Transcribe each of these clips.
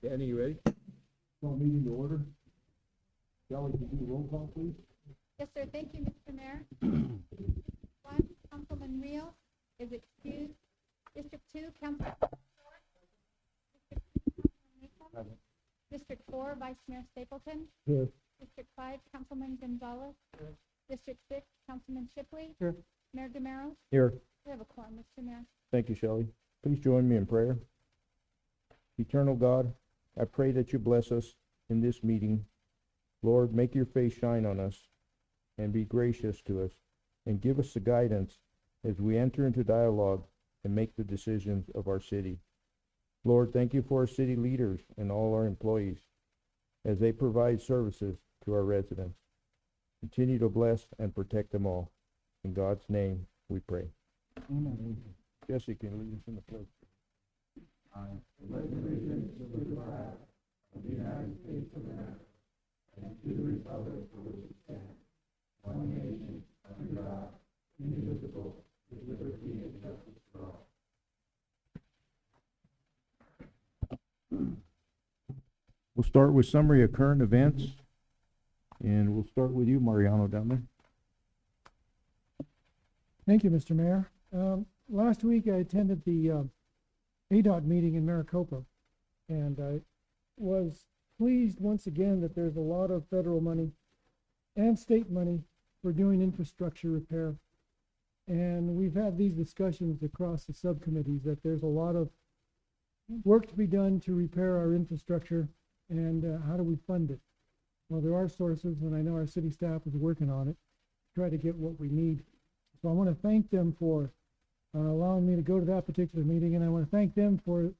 Danny, you ready? Call meeting to order. Shelley, can you do the roll call, please? Yes, sir. Thank you, Mr. Mayor. 1, Councilman Rio is excused. District 2, Councilman District 4, Vice Mayor Stapleton. Here. District 5, Councilman Gonzalez. Here. District 6, Councilman Shipley. Here. Mayor Demaros. Here. We have a quorum, Mr. Mayor. Thank you, Shelley. Please join me in prayer. Eternal God, I pray that you bless us in this meeting. Lord, make your face shine on us and be gracious to us and give us the guidance as we enter into dialogue and make the decisions of our city. Lord, thank you for our city leaders and all our employees as they provide services to our residents. Continue to bless and protect them all. In God's name we pray. Amen. Jesse, can you lead us in the pledge? I pledge allegiance to the flag of the United States of America and to the republic for which it stands, one nation, under God, indivisible, with liberty and justice for all. We'll start with summary of current events, and we'll start with you, Mariano, down there. Thank you, Mr. Mayor. Last week I attended the ADOT meeting in Maricopa, and I was pleased once again that there's a lot of federal money and state money for doing infrastructure repair. And we've had these discussions across the subcommittees that there's a lot of work to be done to repair our infrastructure, and how do we fund it? Well, there are sources, and I know our city staff is working on it to try to get what we need. So I want to thank them for allowing me to go to that particular meeting, and I want to thank them for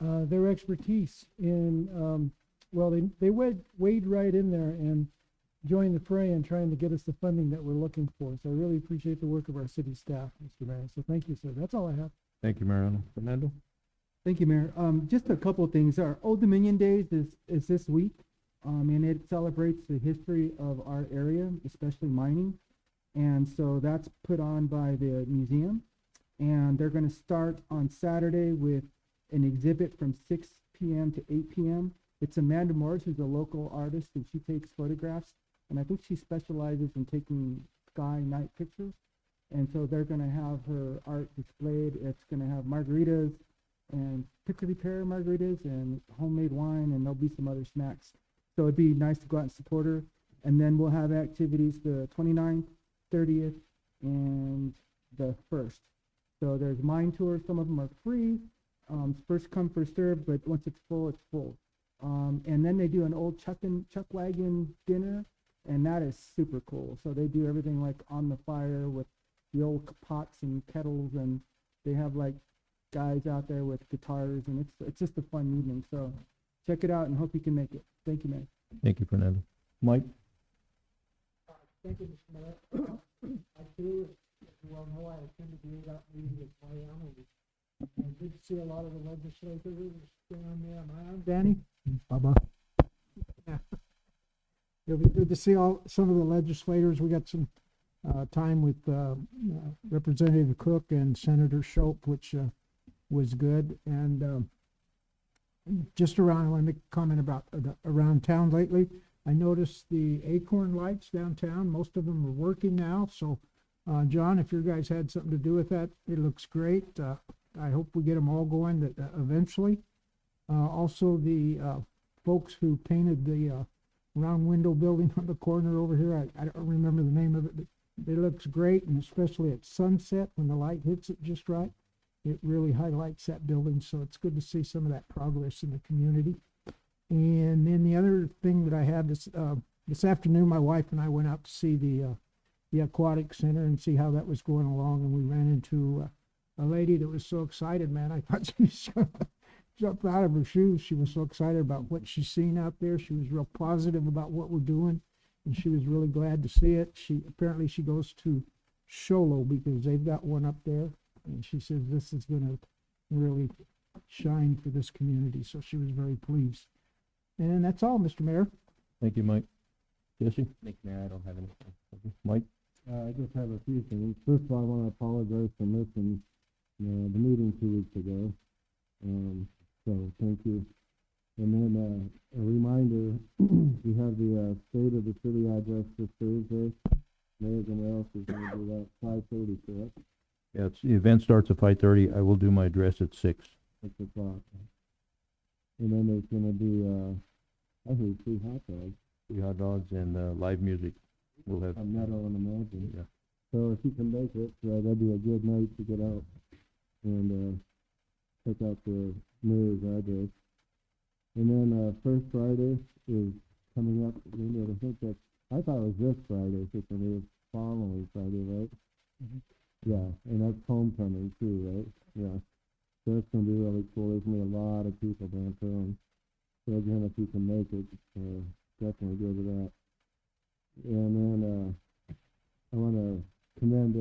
their expertise in, well, they wade right in there and joined the fray in trying to get us the funding that we're looking for. So I really appreciate the work of our city staff, Mr. Mayor. So thank you, sir. That's all I have. Thank you, Mariano. Fernando? Thank you, Mayor. Just a couple of things. Our Old Dominion Days is this week, and it celebrates the history of our area, especially mining. And so that's put on by the museum. And they're going to start on Saturday with an exhibit from 6 p.m. to 8 p.m. It's Amanda Morris, who's a local artist, and she takes photographs. And I think she specializes in taking sky night pictures. And so they're going to have her art displayed. It's going to have margaritas and pickle pear margaritas and homemade wine, and there'll be some other snacks. So it'd be nice to go out and support her. And then we'll have activities the 29th, 30th, and the 1st. So there's mine tours. Some of them are free. First come, first served, but once it's full, it's full. And then they do an old chuck wagon dinner and that is super cool. So they do everything like on the fire with the old pots and kettles, and they have like guys out there with guitars, and it's just a fun evening. So check it out, and hope you can make it. Thank you, man. Thank you, Fernando. Mike? Thank you, Mr. Mayor. I too, as you well know, I attended the ADOT meeting with Mariano. And did see a lot of the legislators down there. Am I on, Danny? Bubba. Yeah. It'll be good to see some of the legislators. We got some time with Representative Cook and Senator Shope, which was good. And just around, I want to make a comment about around town lately. I noticed the acorn lights downtown. Most of them are working now. So, John, if your guys had something to do with that, it looks great. I hope we get them all going eventually. Also, the folks who painted the round window building on the corner over here, I don't remember the name of it, but it looks great, and especially at sunset when the light hits it just right. It really highlights that building, so it's good to see some of that progress in the community. And then the other thing that I had this afternoon, my wife and I went out to see the aquatic center and see how that was going along, and we ran into a lady that was so excited, man. I thought she was jumped out of her shoes. She was so excited about what she's seen out there. She was real positive about what we're doing, and she was really glad to see it. Apparently she goes to Sholo because they've got one up there, and she says this is going to really shine for this community. So she was very pleased. And that's all, Mr. Mayor. Thank you, Mike. Jesse? Thank you, Mayor. I don't have anything. Mike? I just have a few things. First of all, I want to apologize for missing the meeting 2 weeks ago. So thank you. And then a reminder, we have the State of the City address this Thursday. Mayor Gamel is going to do that 5:30, correct? Yeah, the event starts at 5:30. I will do my address at 6. 6 o'clock. And then there's going to be, I heard 3 hot dogs. 3 hot dogs and live music. We'll have. A Meadow and Imagine. Yeah. So if you can make it, that'd be a good night to get out and check out the mayor's address. And then First Friday is coming up. I thought it was this Friday, so for me it's following Friday, right? Mhm. Yeah, and that's homecoming too, right? Yeah. So it's going to be really cool. There's going to be a lot of people downtown. So again, if you can make it, definitely go to that. And then I want to commend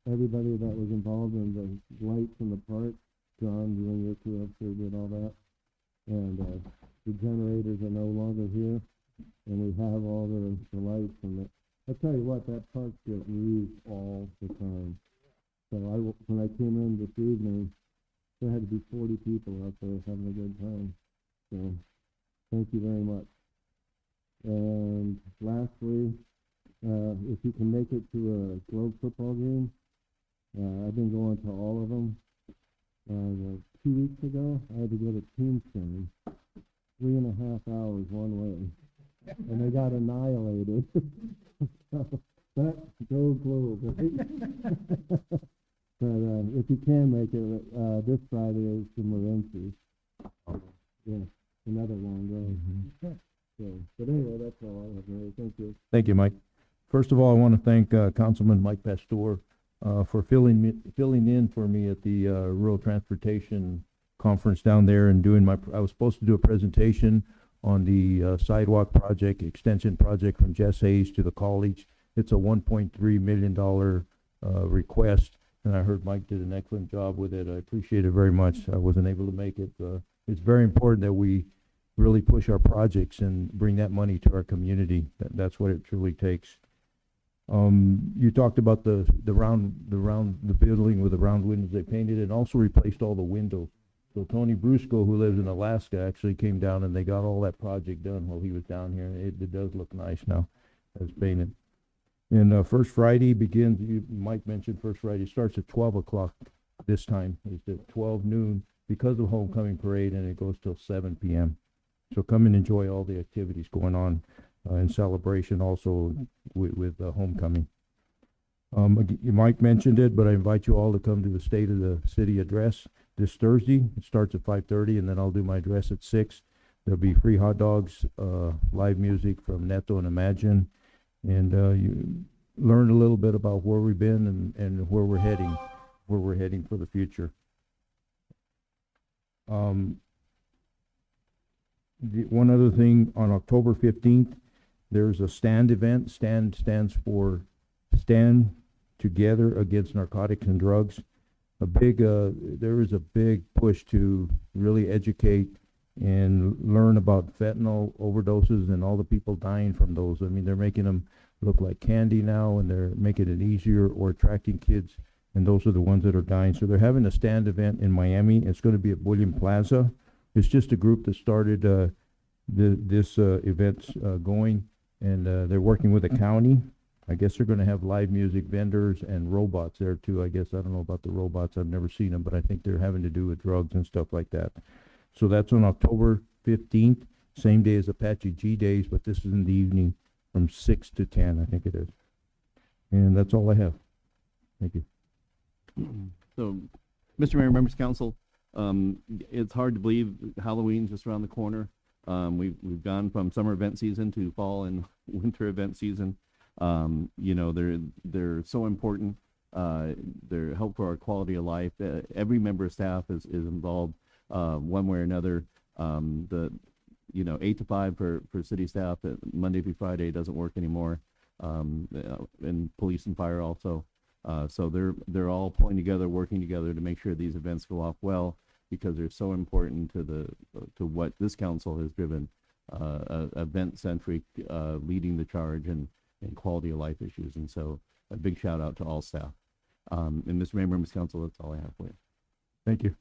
everybody that was involved in the lights in the park. John, you and your crew up there did all that. And the generators are no longer here, and we have all the lights. And I tell you what, that park gets used all the time. So when I came in this evening, there had to be 40 people out there having a good time. So thank you very much. And lastly, if you can make it to a Globe football game, I've been going to all of them. 2 weeks ago, I had to go to Tombstone, 3.5 hours one way, and they got annihilated. But go Globe, right? But if you can make it, this Friday is the Morenci. Yeah, another long day. Mm-hmm. So, but anyway, that's all I have, Mary. Thank you. Thank you, Mike. First of all, I want to thank Councilman Mike Pastor for filling in for me at the Rural Transportation Conference down there and doing I was supposed to do a presentation on the sidewalk project, extension project from Jess Hayes to the college. It's a $1.3 million request, and I heard Mike did an excellent job with it. I appreciate it very much. I wasn't able to make it. It's very important that we really push our projects and bring that money to our community. That's what it truly takes. You talked about the building with the round windows they painted and also replaced all the windows. So Tony Brusco, who lives in Alaska, actually came down and they got all that project done while he was down here. It does look nice now as painted. And First Friday begins, Mike mentioned First Friday, starts at 12 o'clock this time. It's at 12 noon because of homecoming parade, and it goes till 7 p.m. So come and enjoy all the activities going on in celebration also with homecoming. Mike mentioned it, but I invite you all to come to the State of the City address this Thursday. It starts at 5:30, and then I'll do my address at 6. There'll be free hot dogs, live music from Neto and Imagine, and you learn a little bit about where we've been and where we're heading for the future. One other thing, on October 15th, there's a STAND event. STAND stands for Stand Together Against Narcotics and Drugs. There is a big push to really educate and learn about fentanyl overdoses and all the people dying from those. I mean, they're making them look like candy now, and they're making it easier or attracting kids, and those are the ones that are dying. So they're having a STAND event in Miami. It's going to be at William Plaza. It's just a group that started this event's going, and they're working with the county. I guess they're going to have live music, vendors, and robots there too. I guess I don't know about the robots. I've never seen them, but I think they're having to do with drugs and stuff like that. So that's on October 15th, same day as Apache G Days, but this is in the evening from 6 to 10, I think it is. And that's all I have. Thank you. So, Mr. Mayor, members of council, it's hard to believe Halloween's just around the corner. We've gone from summer event season to fall and winter event season. You know, they're so important. They're help for our quality of life. Every member of staff is involved one way or another. 8 to 5 for city staff, Monday through Friday doesn't work anymore. And police and fire also. So they're all pulling together, working together to make sure these events go off well, because they're so important to what this council has driven, event-centric, leading the charge and quality of life issues. And so a big shout out to all staff. And Mr. Mayor, members of council, that's all I have for you. Thank you.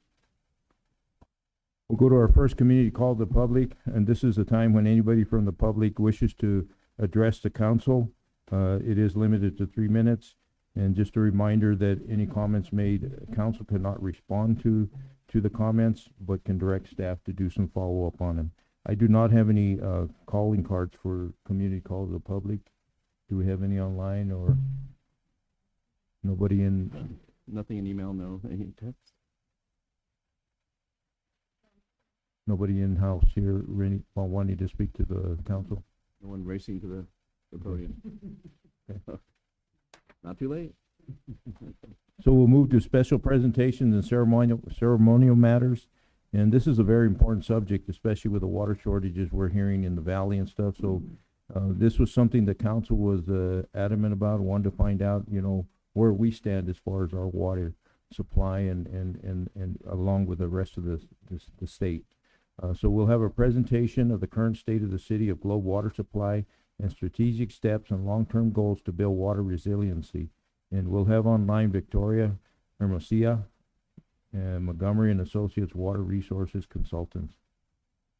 We'll go to our first community call to the public, and this is the time when anybody from the public wishes to address the council. It is limited to 3 minutes, and just a reminder that any comments made, council cannot respond to the comments, but can direct staff to do some follow-up on them. I do not have any calling cards for community call to the public. Do we have any online, or nobody in? Nothing in email, no. Any text? Nobody in-house here really wanting to speak to the council? No one racing to the podium. Not too late. So we'll move to special presentations and ceremonial matters. And this is a very important subject, especially with the water shortages we're hearing in the valley and stuff. So this was something the council was adamant about, wanted to find out, where we stand as far as our water supply and along with the rest of the state. So we'll have a presentation of the current state of the city of Globe water supply and strategic steps and long-term goals to build water resiliency. And we'll have online Victoria Hermosia and Montgomery and Associates Water Resources Consultants.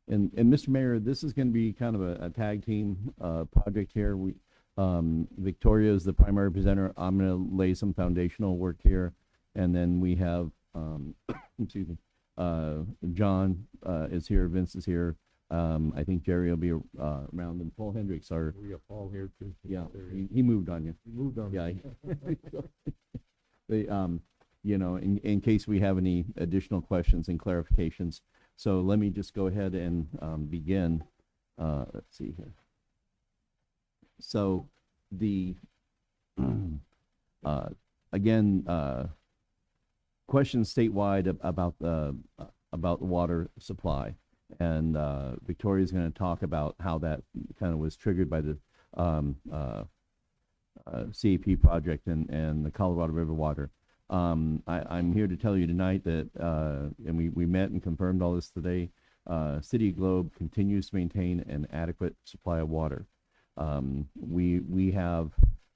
And Mr. Mayor, this is going to be kind of a tag team project here. Victoria is the primary presenter. I'm going to lay some foundational work here, and then we have excuse me, John is here, Vince is here. I think Jerry will be around, and Paul Hendricks are. We have Paul here too. Yeah, he moved on you. He moved on. Yeah. They, in case we have any additional questions and clarifications. So let me just go ahead and begin. Let's see here. So the again, questions statewide about the water supply, and Victoria's going to talk about how that kind of was triggered by the CAP project and the Colorado River water. I'm here to tell you tonight that, and we met and confirmed all this today, City of Globe continues to maintain an adequate supply of water. We have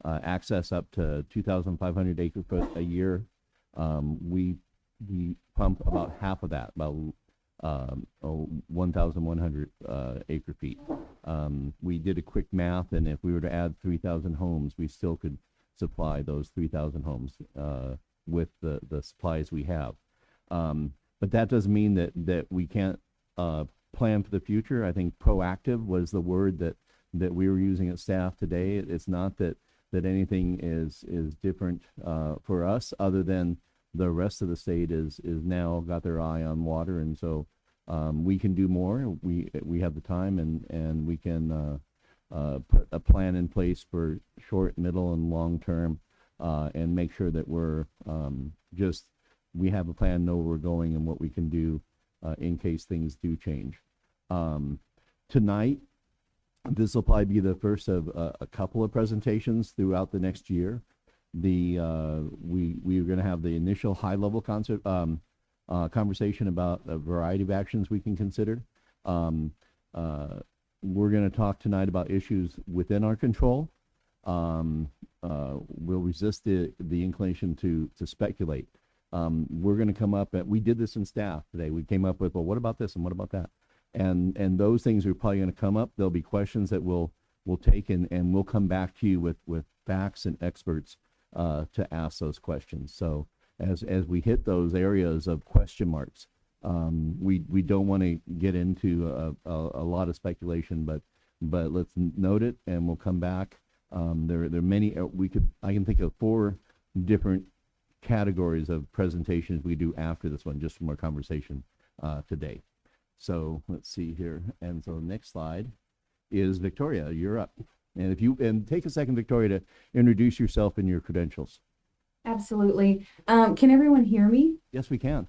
access up to 2,500 acre foot a year. We pump about half of that, about 1,100 acre feet. We did a quick math, and if we were to add 3,000 homes, we still could supply those 3,000 homes with the supplies we have. But that doesn't mean that we can't plan for the future. I think proactive was the word that we were using at staff today. It's not that anything is different for us, other than the rest of the state is now got their eye on water, and so we can do more. We have the time, and we can put a plan in place for short, middle, and long term, and make sure that we're we have a plan, know where we're going, and what we can do in case things do change. Tonight, this will probably be the first of a couple of presentations throughout the next year. We're going to have the initial high-level conversation about a variety of actions we can consider. We're going to talk tonight about issues within our control. We'll resist the inclination to speculate. We're going to come up we did this in staff today. We came up with, well, what about this and what about that? And those things are probably going to come up. There'll be questions that we'll take and we'll come back to you with facts and experts to ask those questions. So as we hit those areas of question marks, we don't want to get into a lot of speculation, but let's note it and we'll come back. There are many, I can think of 4 different categories of presentations we do after this one, just from our conversation today. So let's see here. And so next slide is Victoria, you're up. And take a second, Victoria, to introduce yourself and your credentials. Absolutely. Can everyone hear me? Yes, we can.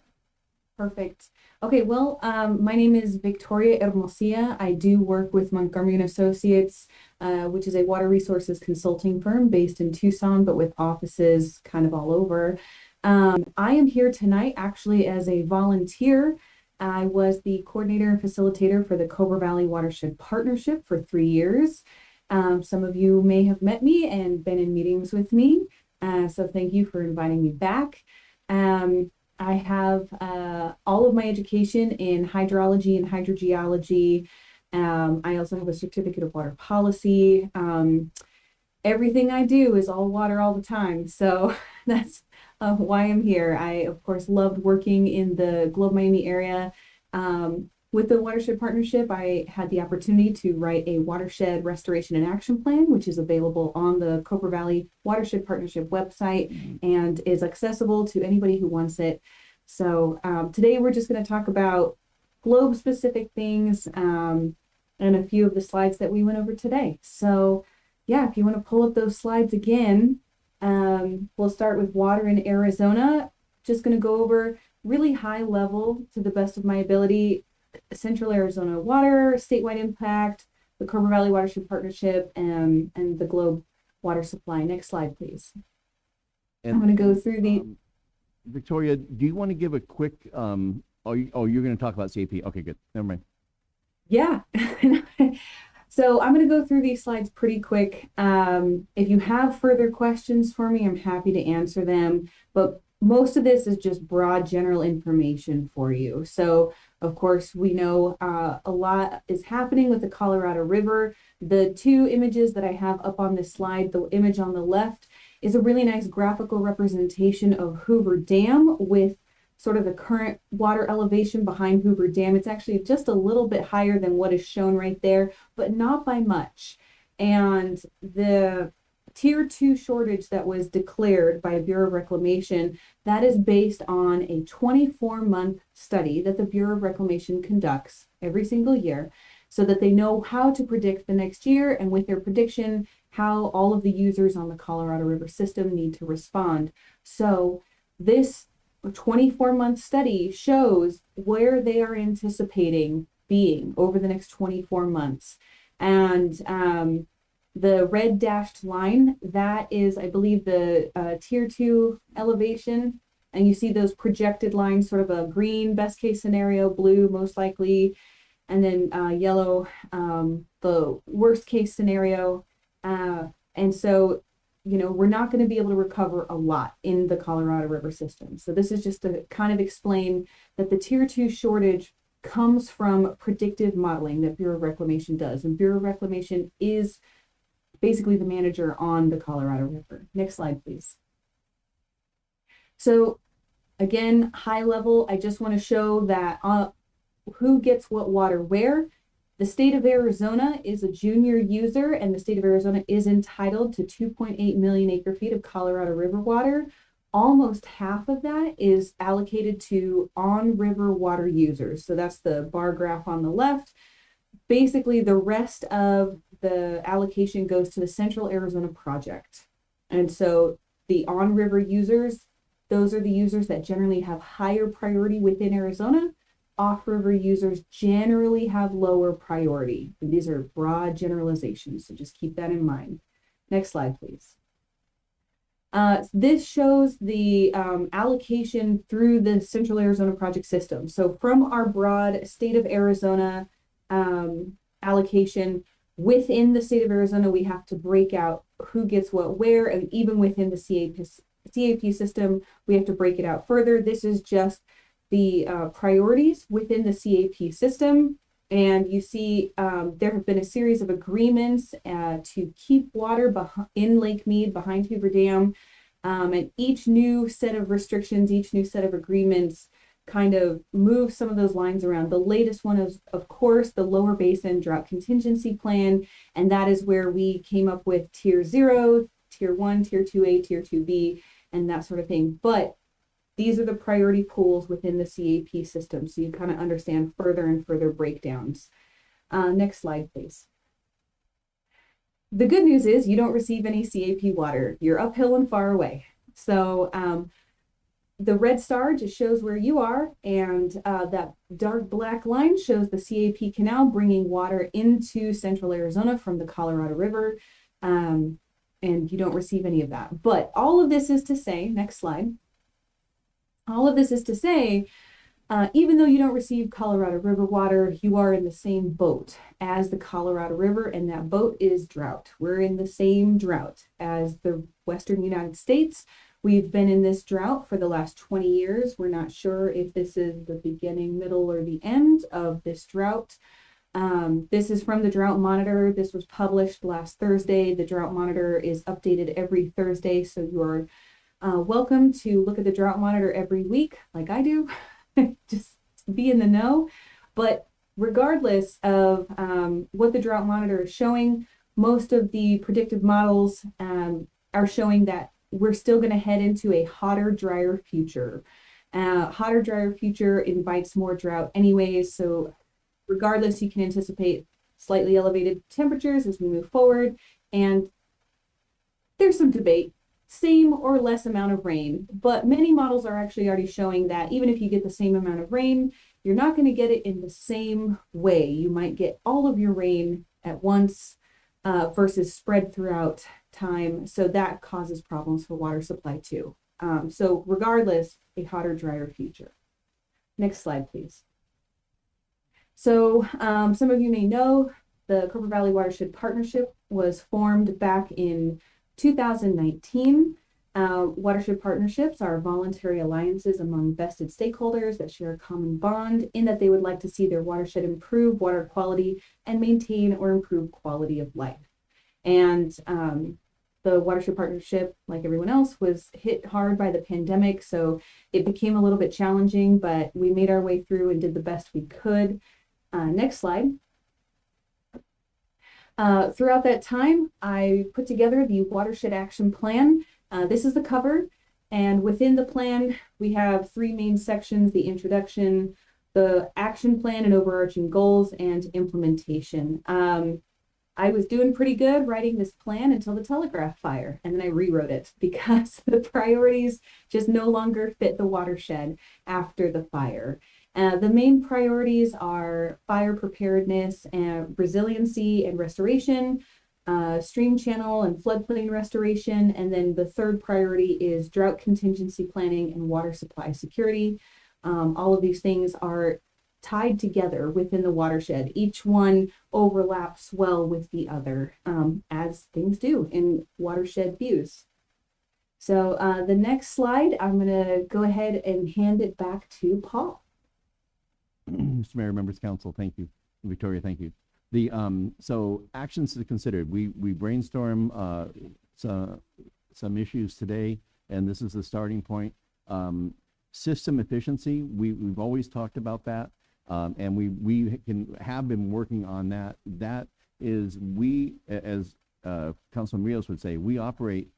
Perfect. Okay, well, my name is Victoria Hermosia. I do work with Montgomery and Associates, which is a water resources consulting firm based in Tucson, but with offices kind of all over. I am here tonight actually as a volunteer. I was the coordinator and facilitator for the Cobra Valley Watershed Partnership for 3 years. Some of you may have met me and been in meetings with me. So thank you for inviting me back. I have all of my education in hydrology and hydrogeology. I also have a certificate of water policy. Everything I do is all water all the time. So that's why I'm here. I, of course, loved working in the Globe Miami area. With the Watershed Partnership, I had the opportunity to write a watershed restoration and action plan, which is available on the Cobra Valley Watershed Partnership website and is accessible to anybody who wants it. So today we're just going to talk about globe-specific things and a few of the slides that we went over today. So yeah, if you want to pull up those slides again, we'll start with water in Arizona. Just going to go over really high level to the best of my ability. Central Arizona water, statewide impact, the Cobra Valley Watershed Partnership, and the Globe water supply. Next slide, please. And, I'm going to go through the... Victoria, do you want to give a quick, you're going to talk about CAP. Okay, good. Never mind. Yeah. So I'm going to go through these slides pretty quick. If you have further questions for me, I'm happy to answer them. But most of this is just broad general information for you. So of course, we know a lot is happening with the Colorado River. The 2 images that I have up on this slide, the image on the left is a really nice graphical representation of Hoover Dam with sort of the current water elevation behind Hoover Dam. It's actually just a little bit higher than what is shown right there, but not by much. And the Tier 2 shortage that was declared by Bureau of Reclamation, that is based on a 24-month study that the Bureau of Reclamation conducts every single year so that they know how to predict the next year, and with their prediction, how all of the users on the Colorado River system need to respond. So this 24-month study shows where they are anticipating being over the next 24 months. And the red dashed line, that is, I believe, the Tier 2 elevation. And you see those projected lines, sort of a green, best case scenario, blue, most likely, and then yellow, the worst case scenario. And so, you know, we're not going to be able to recover a lot in the Colorado River system. So this is just to kind of explain that the Tier 2 shortage comes from predictive modeling that Bureau of Reclamation does. And Bureau of Reclamation is basically the manager on the Colorado River. Next slide, please. So again, high level, I just want to show that who gets what water where. The state of Arizona is a junior user, and the state of Arizona is entitled to 2.8 million acre feet of Colorado River water. Almost half of that is allocated to on-river water users. So that's the bar graph on the left. basically the rest of the allocation goes to the Central Arizona project. And so the on-river users, those are the users that generally have higher priority within Arizona. Off-river users generally have lower priority. And these are broad generalizations, so just keep that in mind. Next slide, please. This shows the allocation through the Central Arizona project system. So from our broad state of Arizona allocation, within the state of Arizona, we have to break out who gets what where, and even within the CAP system, we have to break it out further. This is just the priorities within the CAP system. And you see there have been a series of agreements to keep water in Lake Mead behind Hoover Dam. And each new set of restrictions, each new set of agreements kind of move some of those lines around. The latest one is, of course, the Lower Basin Drought Contingency Plan. And that is where we came up with Tier 0, Tier 1, Tier 2A, Tier 2B, and that sort of thing. But these are the priority pools within the CAP system, so you kind of understand further and further breakdowns. Next slide, please. The good news is you don't receive any CAP water. You're uphill and far away. So the red star just shows where you are, and that dark black line shows the CAP canal bringing water into Central Arizona from the Colorado River, and you don't receive any of that. But all of this is to say, next slide. All of this is to say, even though you don't receive Colorado River water, you are in the same boat as the Colorado River, and that boat is drought. We're in the same drought as the Western United States. We've been in this drought for the last 20 years. We're not sure if this is the beginning, middle, or the end of this drought. This is from the Drought Monitor. This was published last Thursday. The Drought Monitor is updated every Thursday, so you're welcome to look at the Drought Monitor every week, like I do, just be in the know. But regardless of what the Drought Monitor is showing, most of the predictive models are showing that we're still going to head into a hotter, drier future. Hotter, drier future invites more drought anyways, so regardless, you can anticipate slightly elevated temperatures as we move forward, and there's some debate. Same or less amount of rain, but many models are actually already showing that even if you get the same amount of rain, you're not going to get it in the same way. You might get all of your rain at once versus spread throughout time. So that causes problems for water supply too. So regardless, a hotter, drier future. Next slide, please. So some of you may know the Copper Valley Watershed Partnership was formed back in 2019. Watershed partnerships are voluntary alliances among vested stakeholders that share a common bond in that they would like to see their watershed improve water quality and maintain or improve quality of life. And the Watershed Partnership, like everyone else, was hit hard by the pandemic, so it became a little bit challenging, but we made our way through and did the best we could. Next slide. Throughout that time, I put together the Watershed Action Plan. This is the cover, and within the plan, we have three main sections: the introduction, the action plan and overarching goals, and implementation. I was doing pretty good writing this plan until the telegraph fire, and then I rewrote it because the priorities just no longer fit the watershed after the fire. The main priorities are fire preparedness and resiliency and restoration, stream channel and floodplain restoration, and then the third priority is drought contingency planning and water supply security. All of these things are tied together within the watershed. Each one overlaps well with the other, as things do in watershed views. So the next slide, I'm going to go ahead and hand it back to Paul. Mr. Mayor, members of council, thank you. Victoria, thank you. The so actions to consider. We brainstorm some issues today, and this is the starting point. System efficiency. We've always talked about that, and we have been working on that. That is, we, as Councilman Rios would say, we operate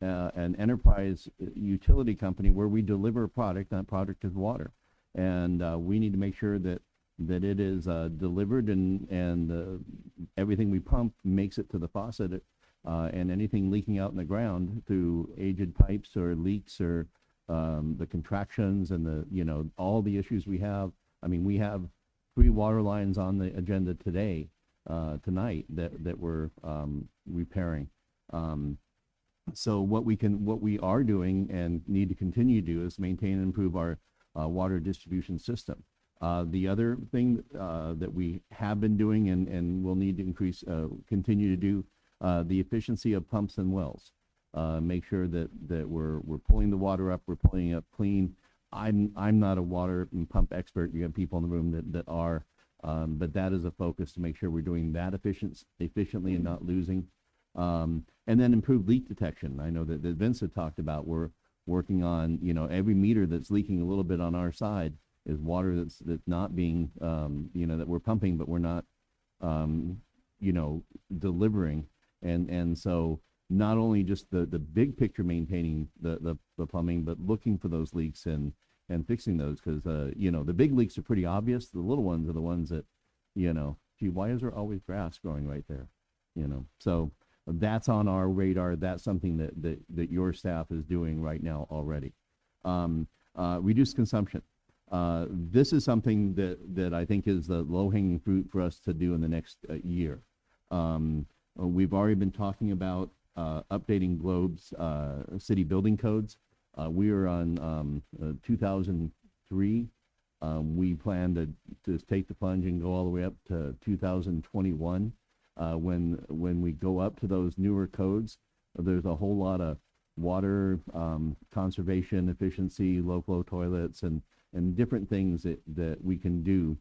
an enterprise utility company where we deliver a product, and that product is water. And we need to make sure that that it is delivered, and everything we pump makes it to the faucet, and anything leaking out in the ground through aged pipes or leaks or the contractions and all the issues we have. I mean, we have 3 water lines on the agenda tonight that we're repairing. So what we are doing and need to continue to do is maintain and improve our water distribution system. The other thing that we have been doing and will need to continue to do, the efficiency of pumps and wells. Make sure that we're pulling the water up, we're pulling it up clean. I'm not a water and pump expert. You have people in the room that are, but that is a focus to make sure we're doing that efficiently and not losing. And then improved leak detection. I know that Vince had talked about, we're working on, every meter that's leaking a little bit on our side is water that's not being, that we're pumping, but we're not, delivering. And so not only just the big picture maintaining the plumbing, but looking for those leaks and fixing those, because, the big leaks are pretty obvious. The little ones are the ones that, gee, why is there always grass growing right there? So that's on our radar. That's something that your staff is doing right now already. Reduce consumption. This is something that I think is the low-hanging fruit for us to do in the next year. We've already been talking about updating Globe's city building codes. We are on 2003. We plan to take the plunge and go all the way up to 2021. When we go up to those newer codes, there's a whole lot of water conservation, efficiency, low flow toilets, and different things that we can do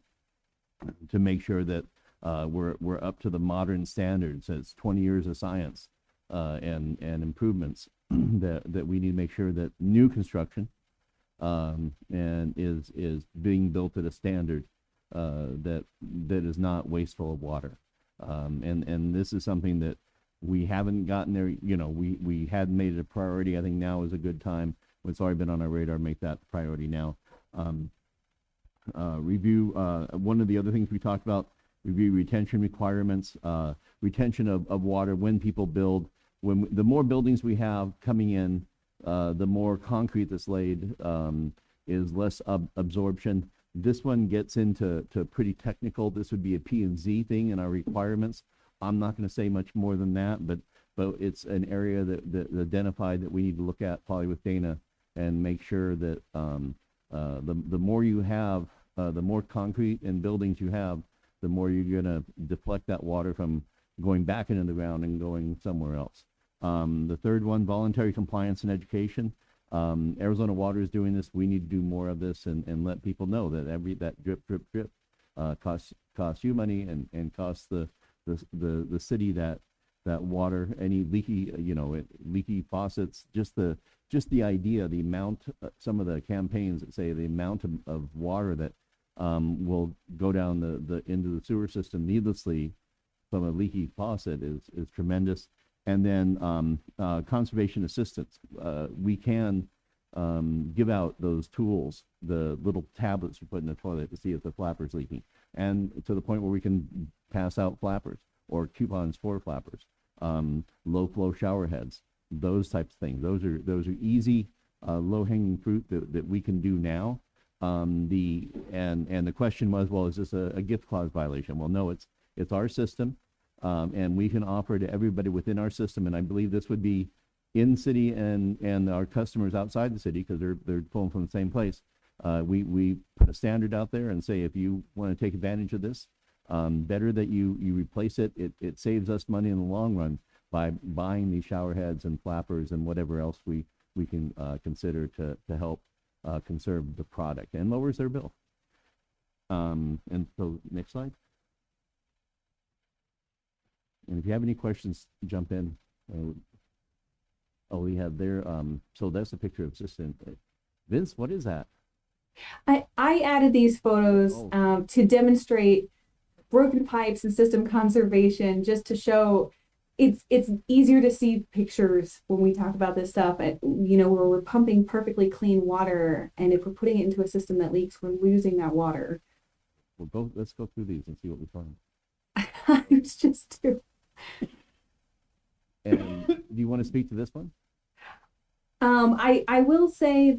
to make sure that we're up to the modern standards. It's 20 years of science and improvements that we need to make sure that new construction and is being built at a standard that is not wasteful of water. And this is something that we haven't gotten there. We hadn't made it a priority. I think now is a good time. It's already been on our radar. Make that the priority now. Review. One of the other things we talked about: review retention requirements, retention of water when people build. The more buildings we have coming in, the more concrete that's laid, is less absorption. This one gets into pretty technical. This would be a P&Z thing in our requirements. I'm not going to say much more than that, but it's an area that identified that we need to look at probably with Dana and make sure that the more you have, the more concrete and buildings you have, the more you're going to deflect that water from going back into the ground and going somewhere else. The third one, voluntary compliance and education. Arizona Water is doing this. We need to do more of this and let people know that that drip costs you money and costs the city that water. Any leaky faucets. Just the idea, the amount. Some of the campaigns that say the amount of water that will go down into the sewer system needlessly from a leaky faucet is tremendous. And then conservation assistance. We can give out those tools, the little tablets you put in the toilet to see if the flapper's leaking, and to the point where we can pass out flappers or coupons for flappers, low flow shower heads, those types of things. Those are easy, low hanging fruit that we can do now. And the question was, well, is this a gift clause violation? Well, no, it's our system. And we can offer to everybody within our system, and I believe this would be in city and our customers outside the city, because they're pulling from the same place. We put a standard out there and say, if you want to take advantage of this, better that you replace it. It saves us money in the long run by buying these shower heads and flappers and whatever else we can consider to help conserve the product and lowers their bill. And so next slide. And if you have any questions, jump in. We have there. So that's a picture of assistant. Vince, what is that? I added these photos to demonstrate broken pipes and system conservation, just to show it's easier to see pictures when we talk about this stuff. Where we're pumping perfectly clean water, and if we're putting it into a system that leaks, we're losing that water. Let's go through these and see what we find. It's just too. And do you want to speak to this one? I will say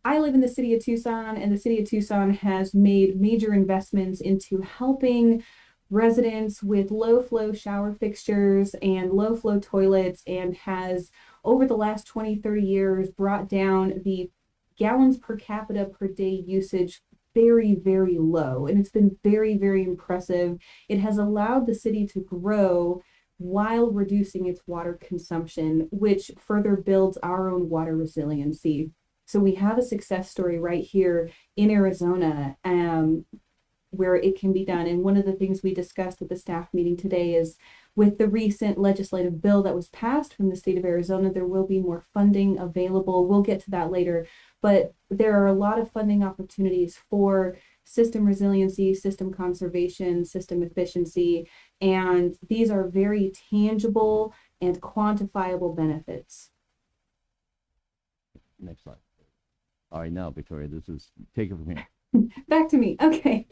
I live in the city of Tucson, and the city of Tucson has made major investments into helping residents with low flow shower fixtures and low flow toilets, and has over the last 20-30 years brought down the gallons per capita per day usage very, very low. And it's been very, very impressive. It has allowed the city to grow while reducing its water consumption, which further builds our own water resiliency. So we have a success story right here in Arizona, where it can be done. And one of the things we discussed at the staff meeting today is with the recent legislative bill that was passed from the state of Arizona, there will be more funding available. We'll get to that later, but there are a lot of funding opportunities for system resiliency, system conservation, system efficiency, and these are very tangible and quantifiable benefits. Next slide. All right, now, Victoria, take it from here. Back to me. Okay.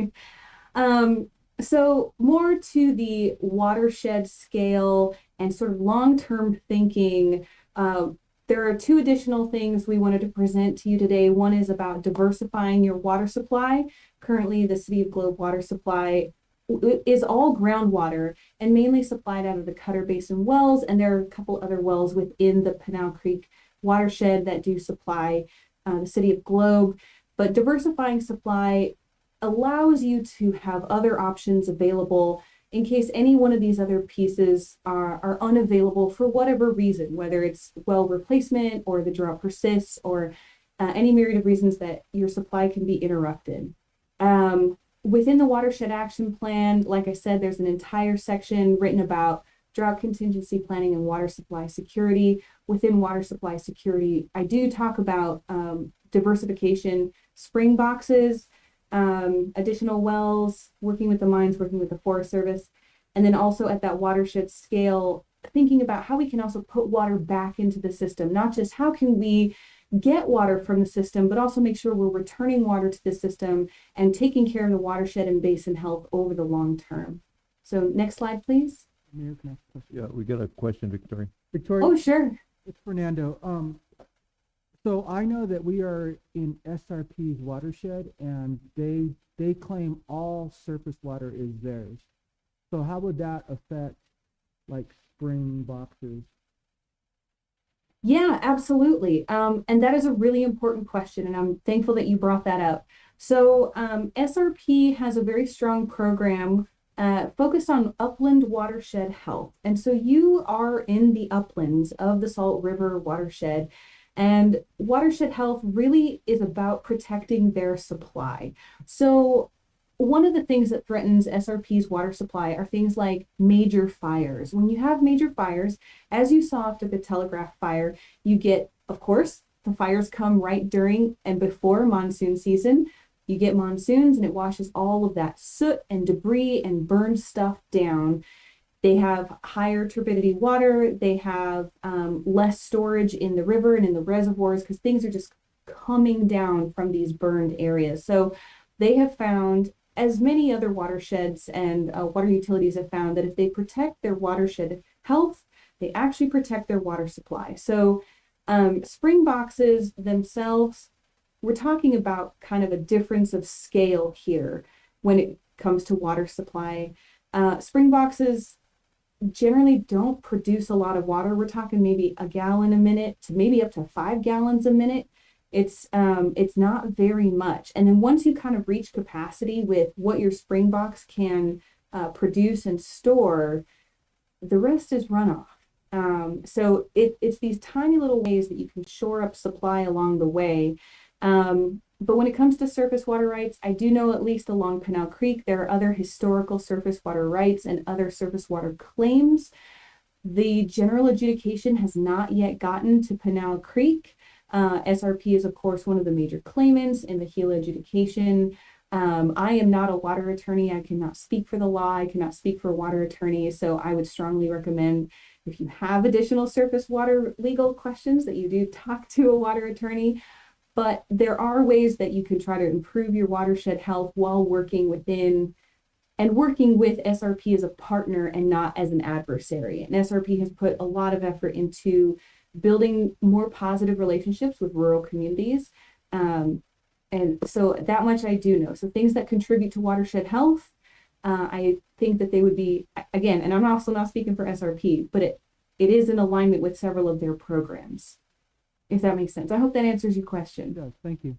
So more to the watershed scale and sort of long-term thinking, there are two additional things we wanted to present to you today. One is about diversifying your water supply. Currently, the City of Globe water supply is all groundwater and mainly supplied out of the Cutter Basin wells, and there are a couple other wells within the Pinal Creek watershed that do supply the City of Globe. But diversifying supply allows you to have other options available in case any one of these other pieces are unavailable for whatever reason, whether it's well replacement or the drought persists or any myriad of reasons that your supply can be interrupted. Within the Watershed Action Plan, like I said, there's an entire section written about drought contingency planning and water supply security. Within water supply security, I do talk about diversification, spring boxes, additional wells, working with the mines, working with the Forest Service, and then also at that watershed scale, thinking about how we can also put water back into the system, not just how can we get water from the system, but also make sure we're returning water to the system and taking care of the watershed and basin health over the long term. So next slide, please. Mayor, can I ask a question? Yeah, we got a question, Victoria. Victoria, Oh, sure. it's Fernando. So I know that we are in SRP's watershed, and they claim all surface water is theirs. So how would that affect like spring boxes? Yeah, absolutely. And that is a really important question, and I'm thankful that you brought that up. So SRP has a very strong program focused on upland watershed health. And so you are in the uplands of the Salt River watershed, and watershed health really is about protecting their supply. So one of the things that threatens SRP's water supply are things like major fires. When you have major fires, as you saw after the Telegraph fire, you get, of course, the fires come right during and before monsoon season. You get monsoons and it washes all of that soot and debris and burned stuff down. They have higher turbidity water. They have less storage in the river and in the reservoirs because things are just coming down from these burned areas. So they have found, as many other watersheds and water utilities have found, that if they protect their watershed health, they actually protect their water supply. So spring boxes themselves, we're talking about kind of a difference of scale here when it comes to water supply. Spring boxes generally don't produce a lot of water. We're talking maybe a gallon a minute to maybe up to 5 gallons a minute. It's not very much. And then once you kind of reach capacity with what your spring box can produce and store, the rest is runoff. So it's these tiny little ways that you can shore up supply along the way. But when it comes to surface water rights, I do know at least along Pinal Creek, there are other historical surface water rights and other surface water claims. The general adjudication has not yet gotten to Pinal Creek. SRP is, of course, one of the major claimants in the HELA adjudication. I am not a water attorney. I cannot speak for the law. I cannot speak for water attorneys. So I would strongly recommend, if you have additional surface water legal questions, that you do talk to a water attorney. But there are ways that you can try to improve your watershed health while working with SRP as a partner and not as an adversary. And SRP has put a lot of effort into building more positive relationships with rural communities. And so that much I do know. So things that contribute to watershed health, I think that they would be, again, and I'm also not speaking for SRP, but it is in alignment with several of their programs, if that makes sense. I hope that answers your question. It does, thank you.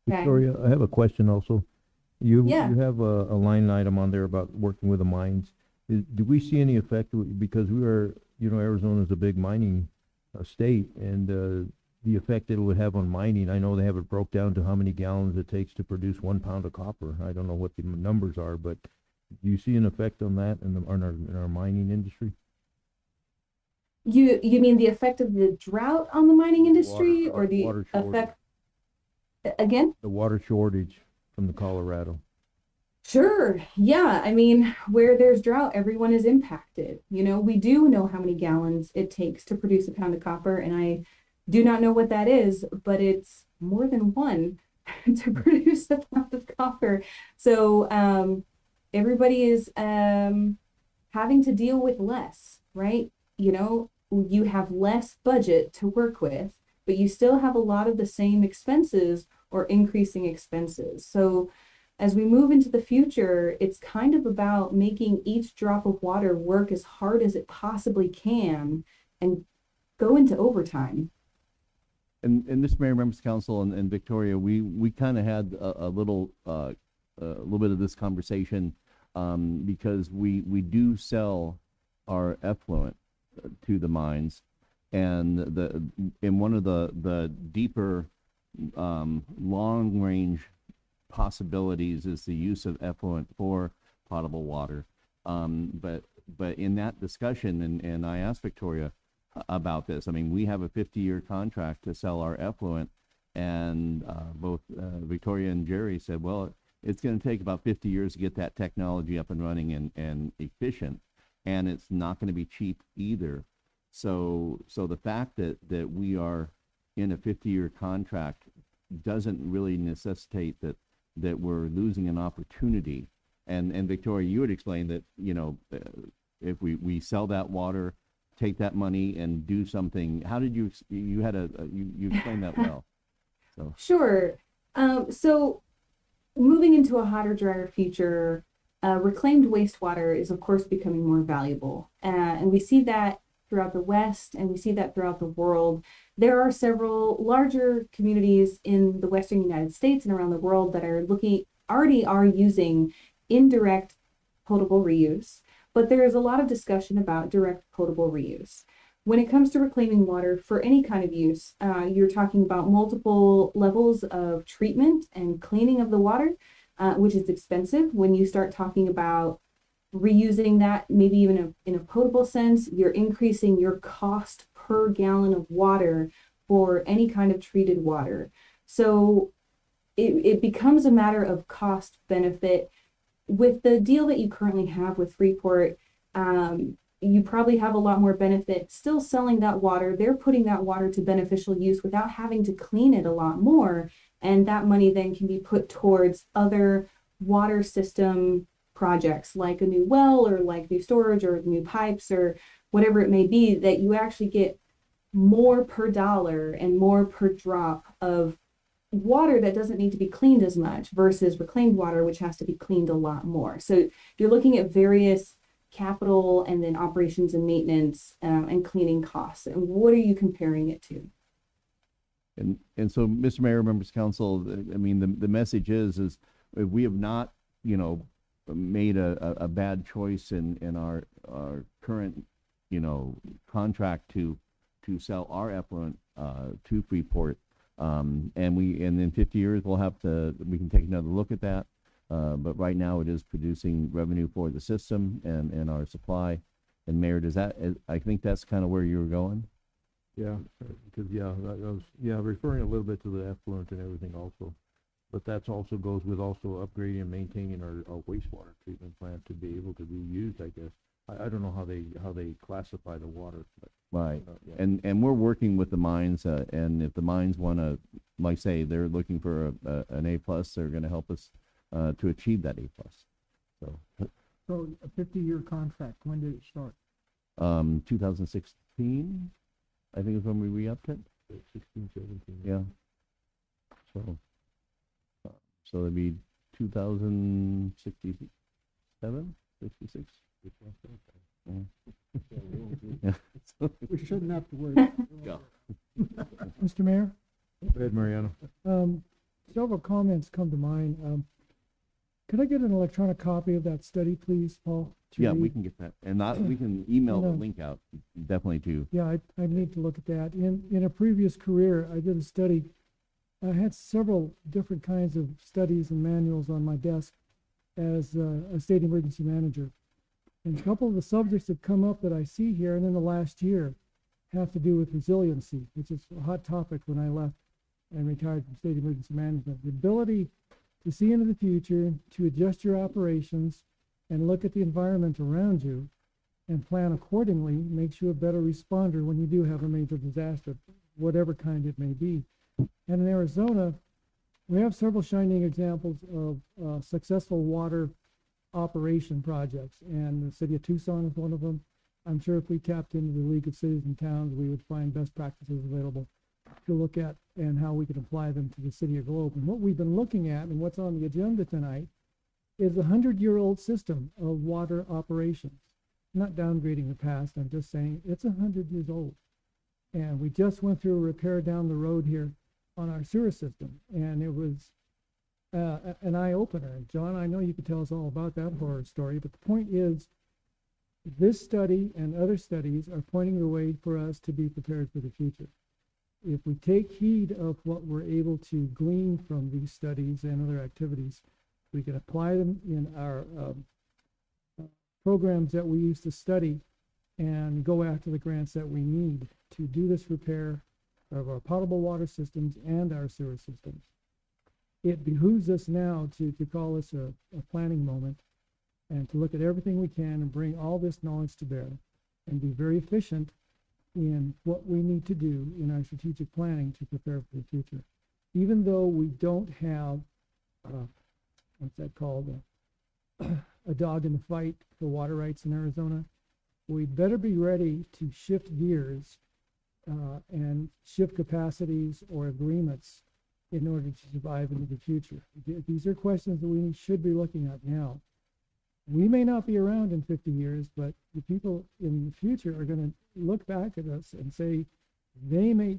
Okay. Victoria, I have a question also. You Yeah. have a line item on there about working with the mines. Do we see any effect, because we are, Arizona is a big mining state, and the effect that it would have on mining? I know they have it broke down to how many gallons it takes to produce 1 pound of copper. I don't know what the numbers are, but do you see an effect on that in our mining industry? You mean the effect of the drought on the mining industry, Water- or the water shortage. effect again? The water shortage from the Colorado. Sure. Yeah. I mean, where there's drought, everyone is impacted. We do know how many gallons it takes to produce a pound of copper, and I do not know what that is, but it's more than one to produce a pound of copper. So everybody is having to deal with less, right? You have less budget to work with, but you still have a lot of the same expenses or increasing expenses. So as we move into the future, it's kind of about making each drop of water work as hard as it possibly can and go into overtime. And Mr. Mayor, members of council, and Victoria, we kind of had a little bit of this conversation because we do sell our effluent to the mines, and in one of the deeper long range possibilities is the use of effluent for potable water. But in that discussion, and I asked Victoria about this. I mean, we have a 50-year contract to sell our effluent, and both Victoria and Jerry said, well, it's going to take about 50 years to get that technology up and running and efficient, and it's not going to be cheap either. So the fact that we are in a 50-year contract doesn't really necessitate that we're losing an opportunity. And Victoria, you had explained that, if we sell that water, take that money and do something. How did you explained that well. So Sure. So moving into a hotter, drier future, reclaimed wastewater is of course becoming more valuable. And we see that throughout the West, and we see that throughout the world. There are several larger communities in the Western United States and around the world that already are using indirect potable reuse, but there is a lot of discussion about direct potable reuse. When it comes to reclaiming water for any kind of use, you're talking about multiple levels of treatment and cleaning of the water, which is expensive. When you start talking about reusing that, maybe even in a potable sense, you're increasing your cost per gallon of water for any kind of treated water. So it becomes a matter of cost benefit. With the deal that you currently have with Freeport, you probably have a lot more benefit still selling that water. They're putting that water to beneficial use without having to clean it a lot more. And that money then can be put towards other water system projects, like a new well or like new storage or new pipes or whatever it may be, that you actually get more per dollar and more per drop of water that doesn't need to be cleaned as much versus reclaimed water, which has to be cleaned a lot more. So you're looking at various capital and then operations and maintenance and cleaning costs. And what are you comparing it to? And so, Mr. Mayor, members of council, I mean, the message is if we have not, made a bad choice in our current, contract to sell our effluent to Freeport, and in 50 years we can take another look at that. But right now it is producing revenue for the system and our supply. And Mayor, I think that's kind of where you were going. Yeah, because referring a little bit to the effluent and everything also, but that also goes with also upgrading and maintaining our wastewater treatment plant to be able to be used, I guess. I don't know how they classify the water, but Right. yeah. And we're working with the mines, and if the mines want to like I say, they're looking for an A plus. They're going to help us to achieve that A plus. So, So a 50-year contract, when did it start? 2016, I think is when we re-upped it. 16, 17. Yeah. So it'd be 2067, 66. Yeah. We shouldn't have to worry. Yeah. Mr. Mayor, Go ahead, Mariano. several comments come to mind. Could I get an electronic copy of that study, please, Paul? to Yeah, we read? can get that, and we can email the No. link out definitely too. Yeah, I need to look at that. In a previous career, I did a study. I had several different kinds of studies and manuals on my desk as a state emergency manager. And a couple of the subjects that come up that I see here and in the last year have to do with resiliency, which is a hot topic when I left and retired from state emergency management. The ability to see into the future, to adjust your operations and look at the environment around you and plan accordingly makes you a better responder when you do have a major disaster, whatever kind it may be. And in Arizona, we have several shining examples of successful water operation projects, and the city of Tucson is one of them. I'm sure if we tapped into the League of Cities and Towns, we would find best practices available to look at and how we could apply them to the city of Globe. And what we've been looking at and what's on the agenda tonight is a 100-year-old system of water operations. I'm not downgrading the past, I'm just saying it's 100 years old. And we just went through a repair down the road here on our sewer system, and it was an eye-opener. And John, I know you could tell us all about that horror story, but the point is, this study and other studies are pointing the way for us to be prepared for the future. If we take heed of what we're able to glean from these studies and other activities, we can apply them in our programs that we use to study and go after the grants that we need to do this repair of our potable water systems and our sewer systems. It behooves us now to call this a planning moment and to look at everything we can and bring all this knowledge to bear and be very efficient in what we need to do in our strategic planning to prepare for the future. Even though we don't have, what's that called, a dog in the fight for water rights in Arizona, we'd better be ready to shift gears and shift capacities or agreements in order to survive into the future. These are questions that we should be looking at now. We may not be around in 50 years, but the people in the future are going to look back at us and say they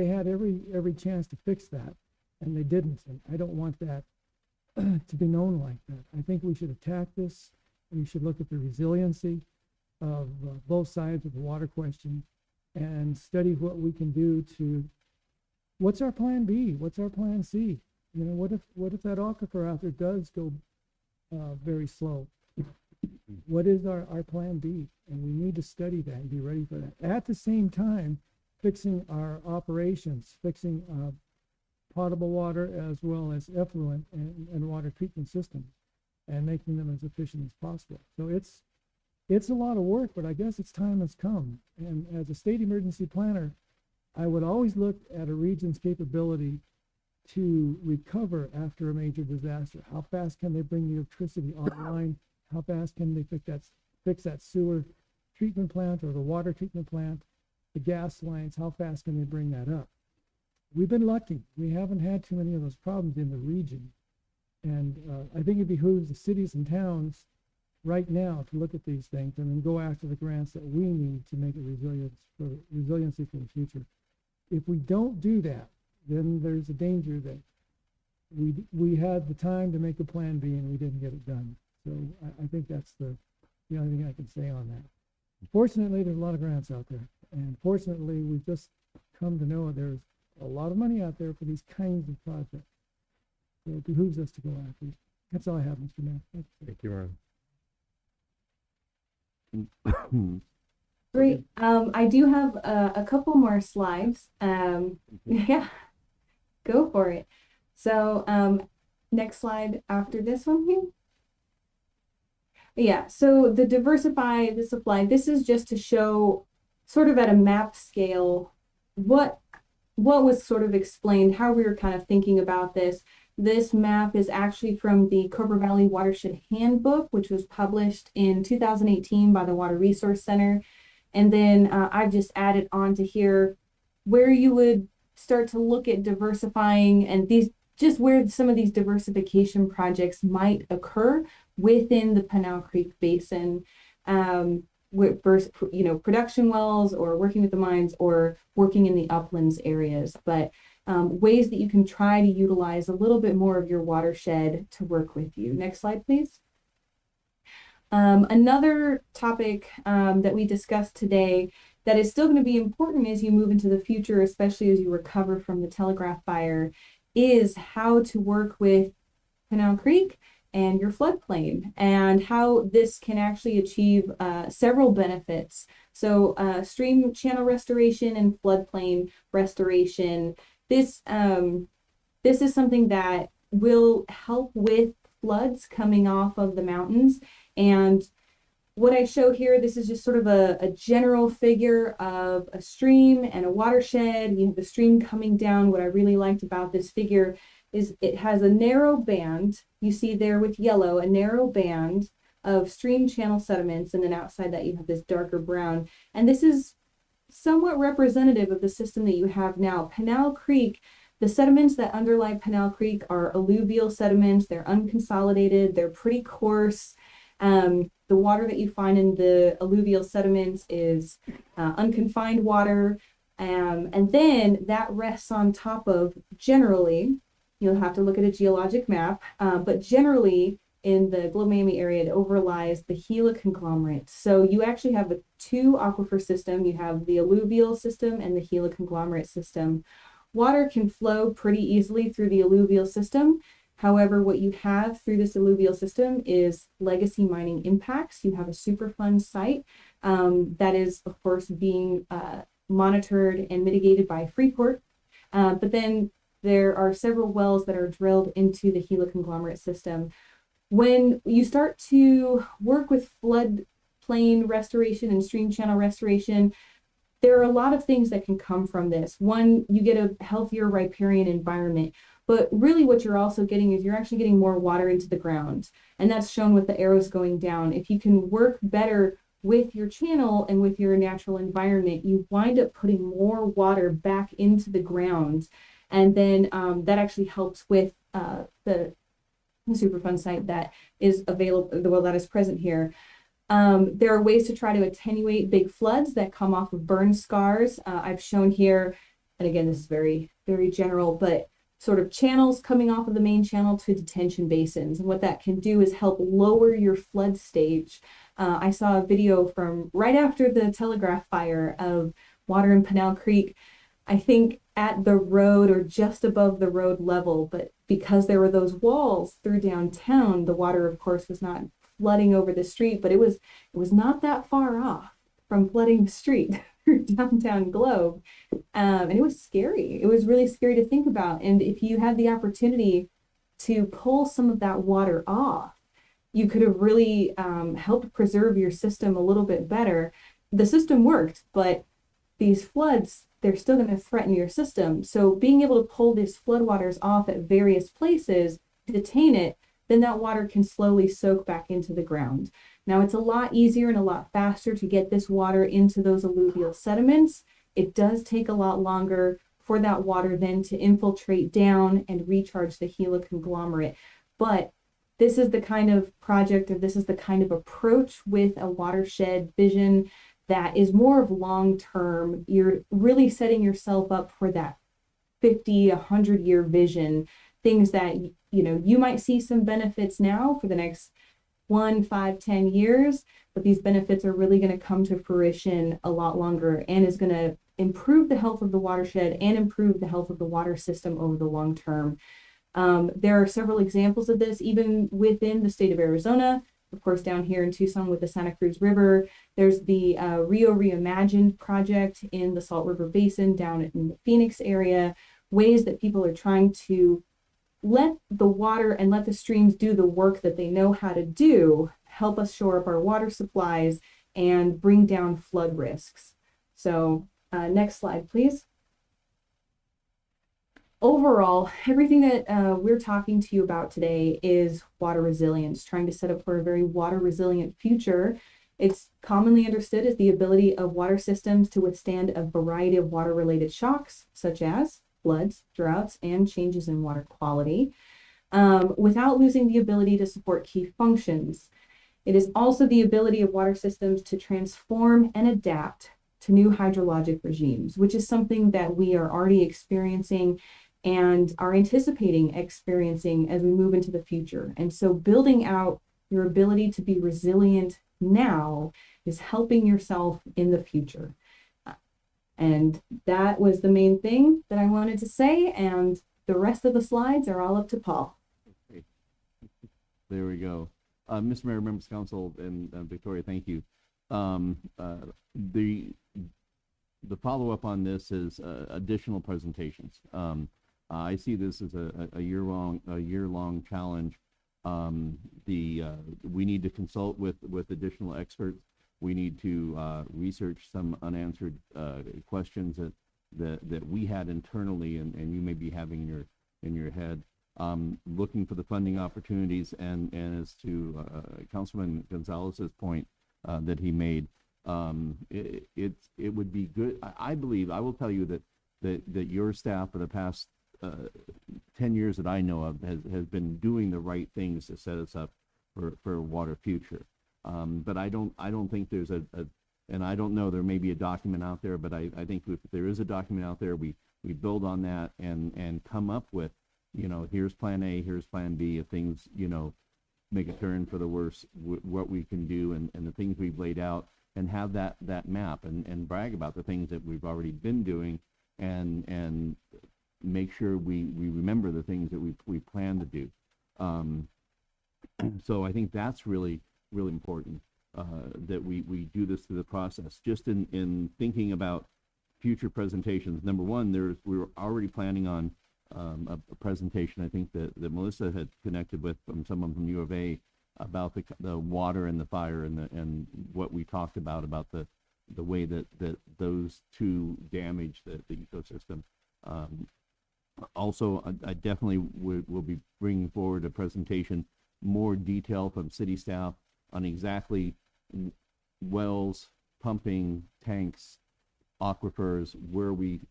had every chance to fix that, and they didn't. And I don't want that to be known like that. I think we should attack this. We should look at the resiliency of both sides of the water question and study what we can do to, what's our plan B? What's our plan C? You know, what if that aquifer out there does go very slow? What is our plan B? And we need to study that and be ready for that. At the same time, fixing our operations, fixing potable water as well as effluent and water treatment systems, and making them as efficient as possible. So it's a lot of work, but I guess its time has come. And as a state emergency planner, I would always look at a region's capability to recover after a major disaster. How fast can they bring the electricity online? How fast can they fix that sewer treatment plant or the water treatment plant, the gas lines? How fast can they bring that up? We've been lucky. We haven't had too many of those problems in the region. And I think it behooves the cities and towns right now to look at these things and then go after the grants that we need to make a resiliency for the future. If we don't do that, then there's a danger that we had the time to make a plan B and we didn't get it done. So I think that's the only thing I can say on that. Fortunately, there's a lot of grants out there. And fortunately, we've just come to know there's a lot of money out there for these kinds of projects. So it behooves us to go after it. That's all I have, Mr. Mayor. Thank you, Ron. Great. I do have a couple more slides. Yeah, go for it. So next slide after this one here. Yeah, so the diversify the supply, this is just to show sort of at a map scale what what was sort of explained, how we were kind of thinking about this. This map is actually from the Cobra Valley Watershed Handbook, which was published in 2018 by the Water Resource Center. And then I've just added on to here where you would start to look at diversifying, and these just where some of these diversification projects might occur within the Pinal Creek Basin. With first, production wells or working with the mines or working in the uplands areas, but ways that you can try to utilize a little bit more of your watershed to work with you. Next slide, please. Another topic that we discussed today that is still going to be important as you move into the future, especially as you recover from the telegraph fire, is how to work with Pinal Creek and your floodplain, and how this can actually achieve several benefits. So stream channel restoration and floodplain restoration. This is something that will help with floods coming off of the mountains. And what I show here, this is just sort of a general figure of a stream and a watershed. You have the stream coming down. What I really liked about this figure is it has a narrow band. You see there with yellow, a narrow band of stream channel sediments, and then outside that you have this darker brown. And this is somewhat representative of the system that you have now. Pinal Creek, the sediments that underlie Pinal Creek are alluvial sediments. They're unconsolidated. They're pretty coarse. The water that you find in the alluvial sediments is unconfined water. And then that rests on top of, generally, you'll have to look at a geologic map, but generally in the Glomami area, it overlies the Gila conglomerate. So you actually have a two aquifer system. You have the alluvial system and the Gila conglomerate system. Water can flow pretty easily through the alluvial system. However, what you have through this alluvial system is legacy mining impacts. You have a Superfund site that is, of course, being monitored and mitigated by Freeport. But then there are several wells that are drilled into the Gila conglomerate system. When you start to work with floodplain restoration and stream channel restoration, there are a lot of things that can come from this. One, you get a healthier riparian environment, but really what you're also getting is you're actually getting more water into the ground. And that's shown with the arrows going down. If you can work better with your channel and with your natural environment, you wind up putting more water back into the ground. And then that actually helps with the Superfund site that is available, well, that is present here. There are ways to try to attenuate big floods that come off of burn scars. I've shown here, and again, this is very, very general, but sort of channels coming off of the main channel to detention basins. And what that can do is help lower your flood stage. I saw a video from right after the telegraph fire of water in Pinal Creek, I think at the road or just above the road level, but because there were those walls through downtown, the water, of course, was not flooding over the street, but it was not that far off from flooding the street through downtown Globe. And it was scary. It was really scary to think about. And if you had the opportunity to pull some of that water off, you could have really helped preserve your system a little bit better. The system worked, but these floods, they're still going to threaten your system. So being able to pull these floodwaters off at various places, detain it, then that water can slowly soak back into the ground. Now, it's a lot easier and a lot faster to get this water into those alluvial sediments. It does take a lot longer for that water then to infiltrate down and recharge the Gila conglomerate. But this is the kind of project, or this is the kind of approach with a watershed vision that is more of long-term. You're really setting yourself up for that 50, 100-year vision, things that, you might see some benefits now for the next 1, 5, 10 years, but these benefits are really going to come to fruition a lot longer and is going to improve the health of the watershed and improve the health of the water system over the long term. There are several examples of this, even within the state of Arizona. Of course, down here in Tucson with the Santa Cruz River, there's the Rio Reimagined project in the Salt River Basin down in the Phoenix area, ways that people are trying to let the water and let the streams do the work that they know how to do, help us shore up our water supplies and bring down flood risks. So next slide, please. overall, everything that we're talking to you about today is water resilience, trying to set up for a very water resilient future. It's commonly understood as the ability of water systems to withstand a variety of water related shocks, such as floods, droughts, and changes in water quality, without losing the ability to support key functions. It is also the ability of water systems to transform and adapt to new hydrologic regimes, which is something that we are already experiencing and are anticipating experiencing as we move into the future. And so building out your ability to be resilient now is helping yourself in the future. And that was the main thing that I wanted to say. And the rest of the slides are all up to Paul. Okay. There we go. Mr. Mayor, members of council, and Victoria, thank you. The follow-up on this is additional presentations. I see this as a year-long challenge. We need to consult with additional experts. We need to research some unanswered questions that we had internally, and you may be having in your head. Looking for the funding opportunities, and as to Councilman Gonzalez's point that he made, it would be good. I believe, I will tell you that your staff for the past 10 years that I know of has been doing the right things to set us up for a water future. But I don't think there's and I don't know, there may be a document out there, but I think if there is a document out there, we build on that and come up with, here's plan A, here's plan B, if things, make a turn for the worse, what we can do and the things we've laid out, and have that map and brag about the things that we've already been doing, and make sure we remember the things that we plan to do. So I think that's really, really important, that we do this through the process. Just in thinking about future presentations, number one, we were already planning on a presentation, I think that Melissa had connected with from someone from U of A about the water and the fire and what we talked about the way that those two damage the ecosystem. Also, I definitely will be bringing forward a presentation, more detail from city staff on exactly wells, pumping, tanks, aquifers, where we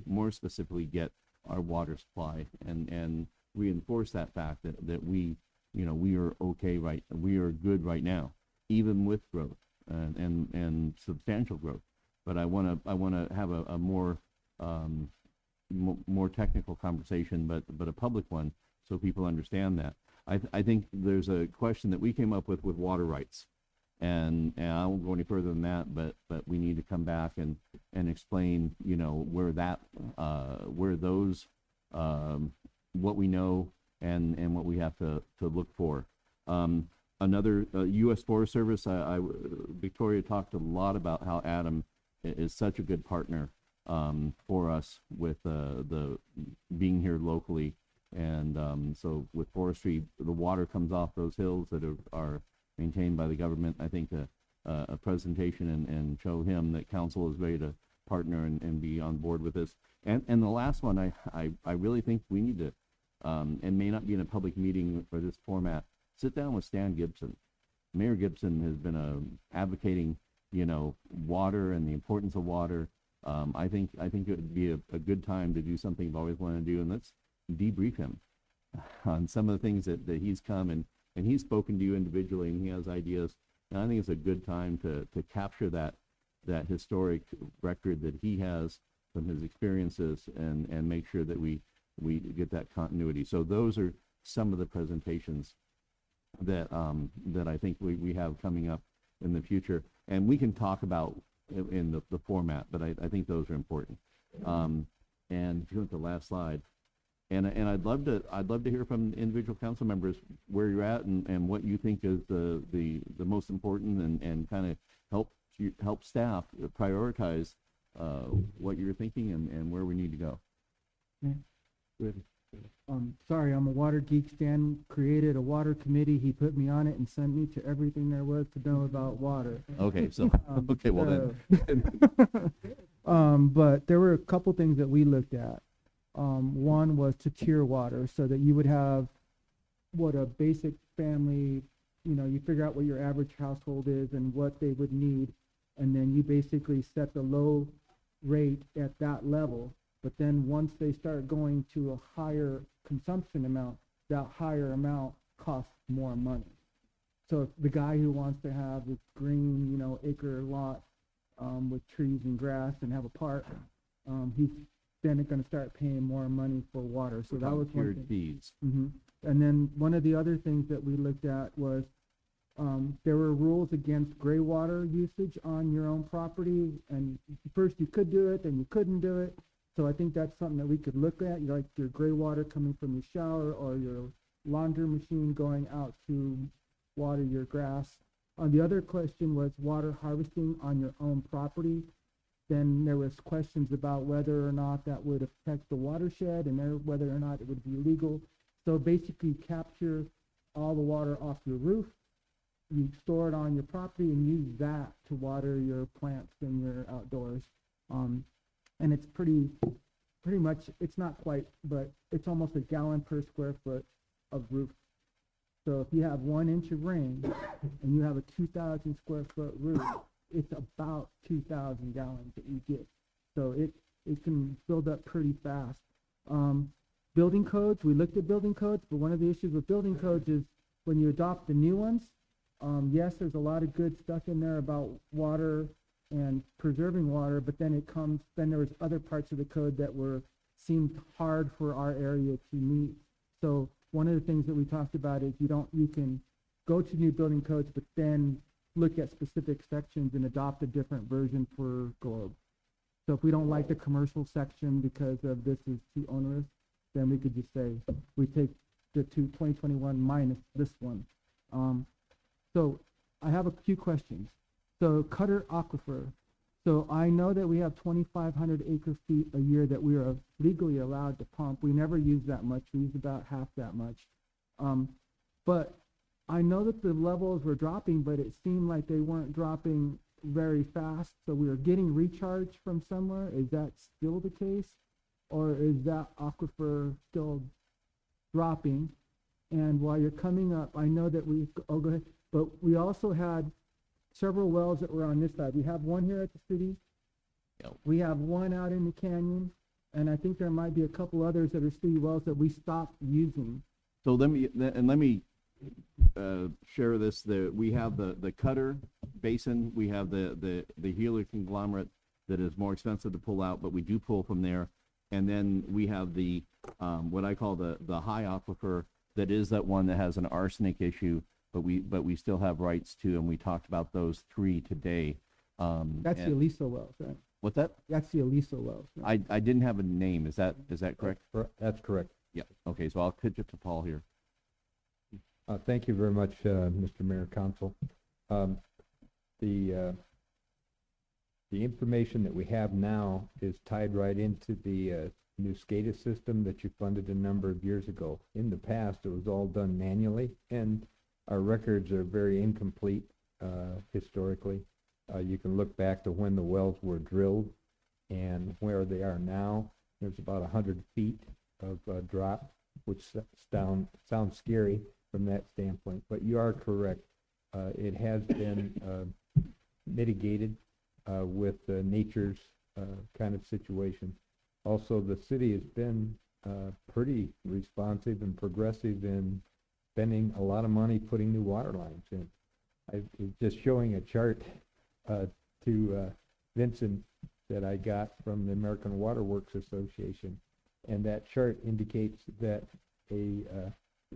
more specifically get our water supply, and reinforce that fact that we are okay we are good right now, even with growth and substantial growth. But I want to have a more technical conversation, but a public one, so people understand that. I think there's a question that we came up with water rights, and I won't go any further than that, but we need to come back and explain, where those, what we know and what we have to look for. Another U.S. Forest Service, Victoria talked a lot about how Adam is such a good partner for us with the being here locally, and so with forestry, the water comes off those hills that are maintained by the government. I think a presentation and show him that council is ready to partner and be on board with this. And the last one, I really think we need to, and may not be in a public meeting for this format, sit down with Stan Gibson. Mayor Gibson has been advocating, water and the importance of water. I think it would be a good time to do something I've always wanted to do, and let's debrief him on some of the things that he's come and he's spoken to you individually, and he has ideas. And I think it's a good time to capture that historic record that he has from his experiences, and make sure that we get that continuity. So those are some of the presentations that I think we have coming up in the future, and we can talk about in the format, but I think those are important. And if you want the last slide, and I'd love to hear from individual council members where you're at and what you think is the most important, and kind of help staff prioritize what you're thinking and where we need to go. Okay. Good. Sorry, I'm a water geek. Stan created a water committee. He put me on it and sent me to everything there was to know about water. Okay, so okay, well then. But there were a couple things that we looked at. One was to tier water, so that you would have what a basic family, you figure out what your average household is and what they would need, and then you basically set the low rate at that level. But then once they start going to a higher consumption amount, that higher amount costs more money. So if the guy who wants to have this green, acre lot with trees and grass and have a park, he's then going to start paying more money for water. So that was one Tiered thing. fees. And then one of the other things that we looked at was there were rules against gray water usage on your own property. And first you could do it, then you couldn't do it. So I think that's something that we could look at, like your gray water coming from your shower or your laundry machine going out to water your grass. The other question was water harvesting on your own property. Then there was questions about whether or not that would affect the watershed and whether or not it would be legal. So basically capture all the water off your roof, you store it on your property and use that to water your plants and your outdoors. And it's pretty much, it's not quite, but it's almost a gallon per square foot of roof. So if you have 1 inch of rain and you have a 2,000 square foot roof, it's about 2,000 gallons that you get. So it can build up pretty fast. Building codes, we looked at building codes, but one of the issues with building codes is when you adopt the new ones, yes, there's a lot of good stuff in there about water and preserving water, but then there was other parts of the code that seemed hard for our area to meet. So one of the things that we talked about is you can go to new building codes, but then look at specific sections and adopt a different version for Globe. So if we don't like the commercial section because of this is too onerous, then we could just say we take the 2021 minus this one. So I have a few questions. So Cutter Aquifer. So I know that we have 2,500 acre feet a year that we are legally allowed to pump. We never use that much. We use about half that much. But I know that the levels were dropping, but it seemed like they weren't dropping very fast. So we were getting recharge from somewhere. Is that still the case? Or is that aquifer still dropping? And while you're coming up, I know that go ahead. But we also had several wells that were on this side. We have one here at the city. Yep. We have one out in the canyon. And I think there might be a couple others that are city wells that we stopped using. So let me share this. We have the Cutter Basin. We have the Healer conglomerate that is more expensive to pull out, but we do pull from there. And then we have the what I call the high aquifer, that is that one that has an arsenic issue, but we still have rights to, and we talked about those 3 today. That's the Aliso wells, right? What's that? That's the Aliso wells. Right? I didn't have a name. Is that correct? That's correct. Yeah. Okay. So I'll pitch it to Paul here. Thank you very much, Mr. Mayor, Council. The information that we have now is tied right into the new SCADA system that you funded a number of years ago. In the past, it was all done manually, and our records are very incomplete historically. You can look back to when the wells were drilled and where they are now. There's about 100 feet of drop, which sounds scary from that standpoint, but you are correct. It has been mitigated with nature's kind of situation. Also, the city has been pretty responsive and progressive in spending a lot of money putting new water lines in. I was just showing a chart to Vincent that I got from the American Water Works Association, and that chart indicates that a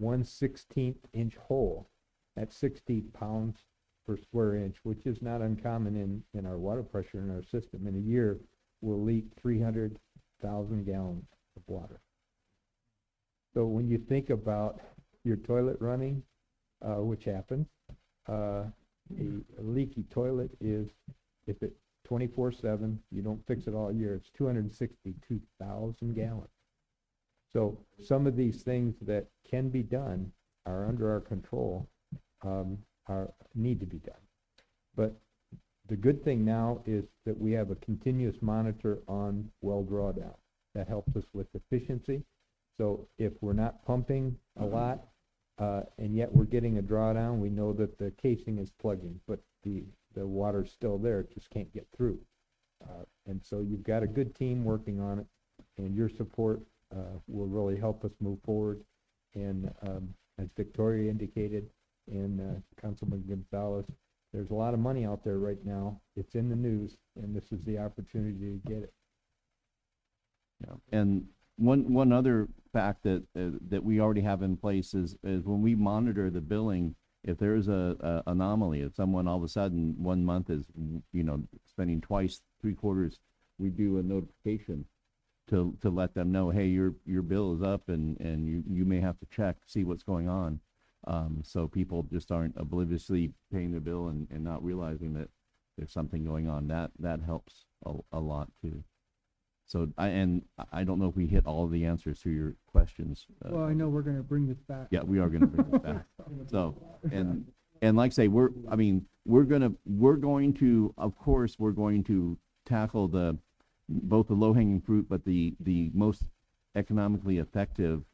1/16 inch hole, that's 60 pounds per square inch, which is not uncommon in our water pressure in our system, in a year will leak 300,000 gallons of water. So when you think about your toilet running, which happens, a leaky toilet is, if it's 24/7, you don't fix it all year, it's 262,000 gallons. So some of these things that can be done are under our control, need to be done. But the good thing now is that we have a continuous monitor on well drawdown. that helps us with efficiency. So if we're not pumping a lot, and yet we're getting a drawdown, we know that the casing is plugging, but the water's still there, it just can't get through. And so you've got a good team working on it, and your support will really help us move forward. And as Victoria indicated, and Councilman Gonzalez, there's a lot of money out there right now. It's in the news, and this is the opportunity to get it. Yeah. And one other fact that that we already have in place is when we monitor the billing, if there's a anomaly, if someone all of a sudden 1 month is, you know, spending twice 3/4, we do a notification to let them know, hey, your bill is up, and you may have to check, see what's going on. So people just aren't obliviously paying their bill and not realizing that there's something going on. That helps a lot too. So I don't know if we hit all of the answers to your questions. Well, I know we're gonna bring this back. Yeah, we are gonna bring it back. So, and like I say, we're going to, of course, we're going to tackle both the low-hanging fruit, but the most economically effective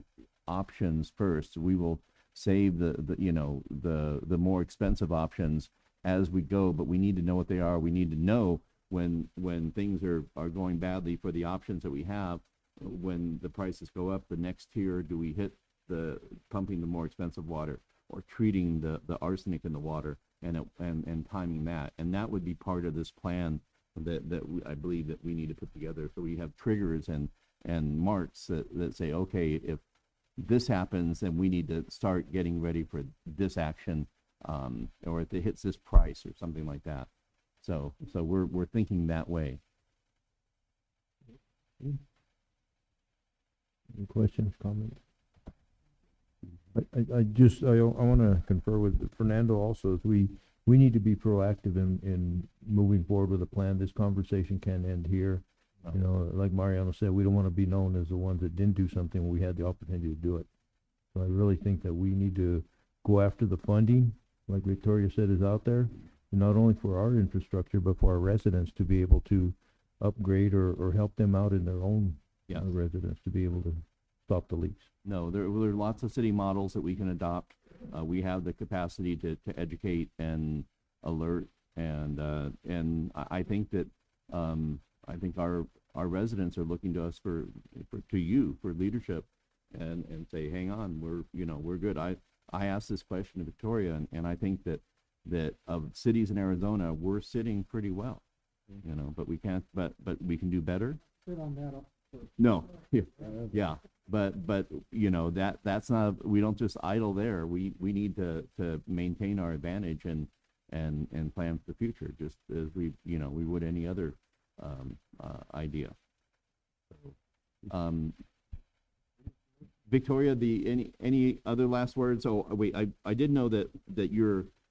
options first. We will save the more expensive options as we go, but we need to know what they are. We need to know when things are going badly for the options that we have. When the prices go up, the next tier, do we hit the pumping the more expensive water, or treating the arsenic in the water, and timing that? And that would be part of this plan that I believe that we need to put together. So we have triggers and marks that say, okay, if this happens, then we need to start getting ready for this action, or if it hits this price or something like that. So we're thinking that way. Any questions, comments? I want to confer with Fernando also, is we need to be proactive in moving forward with a plan. This conversation can't end here. You know, like Mariano said, we don't want to be known as the ones that didn't do something when we had the opportunity to do it. So I really think that we need to go after the funding, like Victoria said, is out there, and not only for our infrastructure, but for our residents to be able to upgrade or help them out in their own residents to be able to stop the leaks. No, there are lots of city models that we can adopt. We have the capacity to educate and alert, and I think that our residents are looking to us for leadership, and say, hang on, we're good. I asked this question to Victoria, and I think that of cities in Arizona, we're sitting pretty well, but we can't, but we can do better. Sit on that up. No, yeah, but that's not, we don't just idle there. We need to maintain our advantage and plan for the future, just as we would any other idea. Victoria, any other last words? Oh wait, I did know that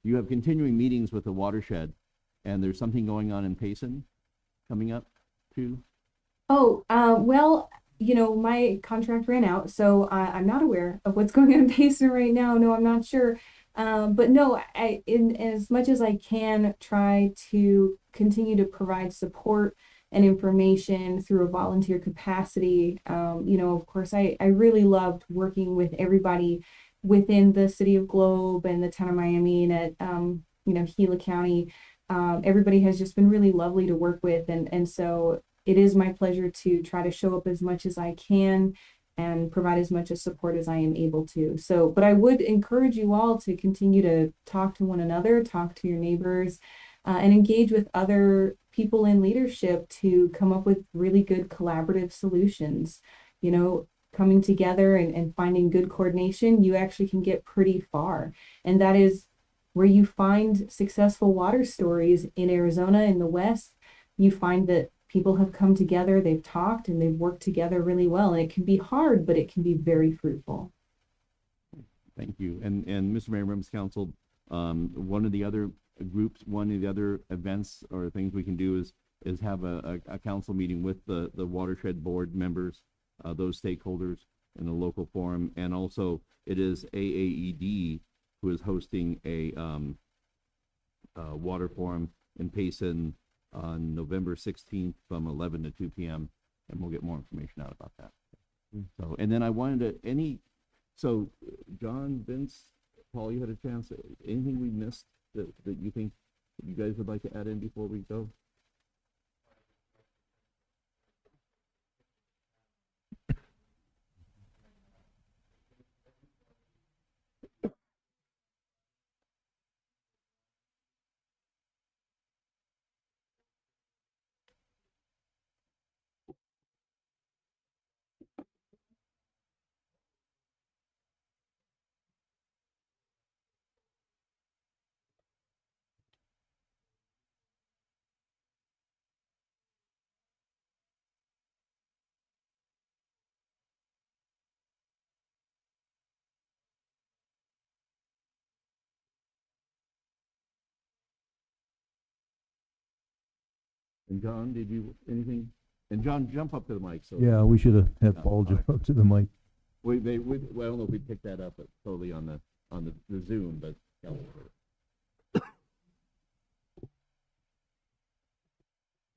you have continuing meetings with the watershed, and there's something going on in Payson coming up too. Oh, well, my contract ran out, so I'm not aware of what's going on in Payson right now. No, I'm not sure. But no, in as much as I can, try to continue to provide support and information through a volunteer capacity. Of course, I really loved working with everybody within the city of Globe and the town of Miami and at, Gila County. Everybody has just been really lovely to work with. And so it is my pleasure to try to show up as much as I can and provide as much as support as I am able to. So, but I would encourage you all to continue to talk to one another, talk to your neighbors, and engage with other people in leadership to come up with really good collaborative solutions. Coming together and finding good coordination, you actually can get pretty far. And that is where you find successful water stories in Arizona, in the West. You find that people have come together, they've talked, and they've worked together really well. And it can be hard, but it can be very fruitful. Thank you. And Mr. Mayor, members of council, one of the other events or things we can do is have a council meeting with the watershed board members, those stakeholders in the local forum. And also it is AAED who is hosting a water forum in Payson on November 16th from 11 to 2 p.m. and we'll get more information out about that. So, and then I wanted to, John, Vince, Paul, you had a chance, anything we missed that you think you guys would like to add in before we go? And John, did you, anything? And John, jump up to the mic, so. Yeah, we should have had No, Paul all jump right. up to the mic. Well, I don't know if we picked that up totally on the Zoom, but. Yeah.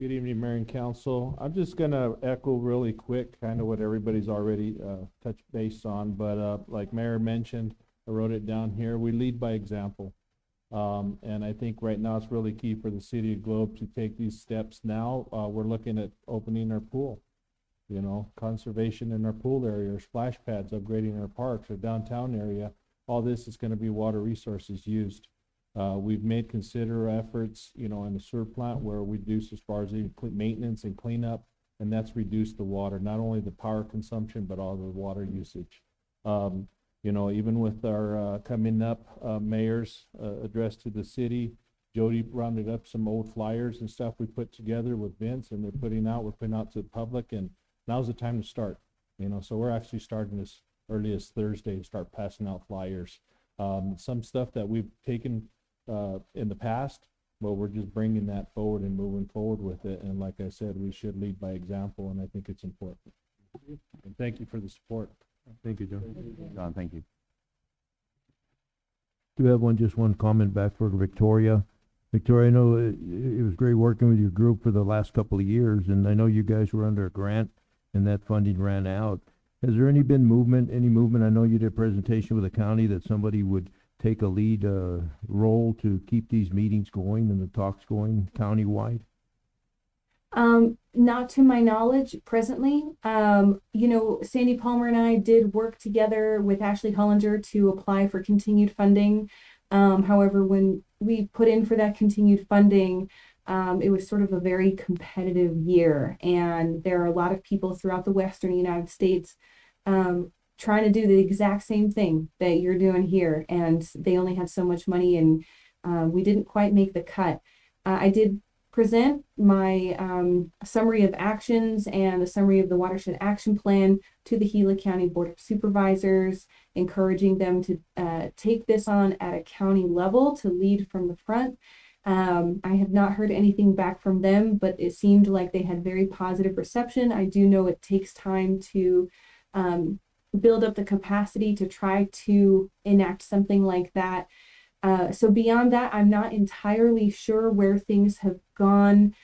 Good evening, Mayor and Council. I'm just gonna echo really quick, kind of what everybody's already touched base on, but like Mayor mentioned, I wrote it down here, we lead by example. And I think right now it's really key for the city of Globe to take these steps now. We're looking at opening our pool, you know, conservation in our pool area, our splash pads, upgrading our parks, our downtown area. All this is gonna be water resources used. We've made consider efforts, you know, in the sewer plant where we reduce as far as the maintenance and cleanup, and that's reduced the water, not only the power consumption, but all the water usage. You know, even with our coming up mayor's address to the city, Jody rounded up some old flyers and stuff we put together with Vince, and we're putting out to the public, and now's the time to start. You know, so we're actually starting as early as Thursday to start passing out flyers. Some stuff that we've taken in the past, well, we're just bringing that forward and moving forward with it. And like I said, we should lead by example, and I think it's important. And thank you for the support. Thank you, John. John, thank you. Do have just one comment back for Victoria. Victoria, I know it was great working with your group for the last couple of years, and I know you guys were under a grant and that funding ran out. Has there any movement? I know you did a presentation with the county that somebody would take a lead role to keep these meetings going and the talks going countywide? Not to my knowledge presently. You know, Sandy Palmer and I did work together with Ashley Hollinger to apply for continued funding. However, when we put in for that continued funding, it was sort of a very competitive year, and there are a lot of people throughout the Western United States trying to do the exact same thing that you're doing here, and they only had so much money, and we didn't quite make the cut. I did present my summary of actions and a summary of the Watershed Action Plan to the Gila County Board of Supervisors, encouraging them to take this on at a county level to lead from the front. I have not heard anything back from them, but it seemed like they had very positive reception. I do know it takes time to build up the capacity to try to enact something like that. So beyond that, I'm not entirely sure where things have gone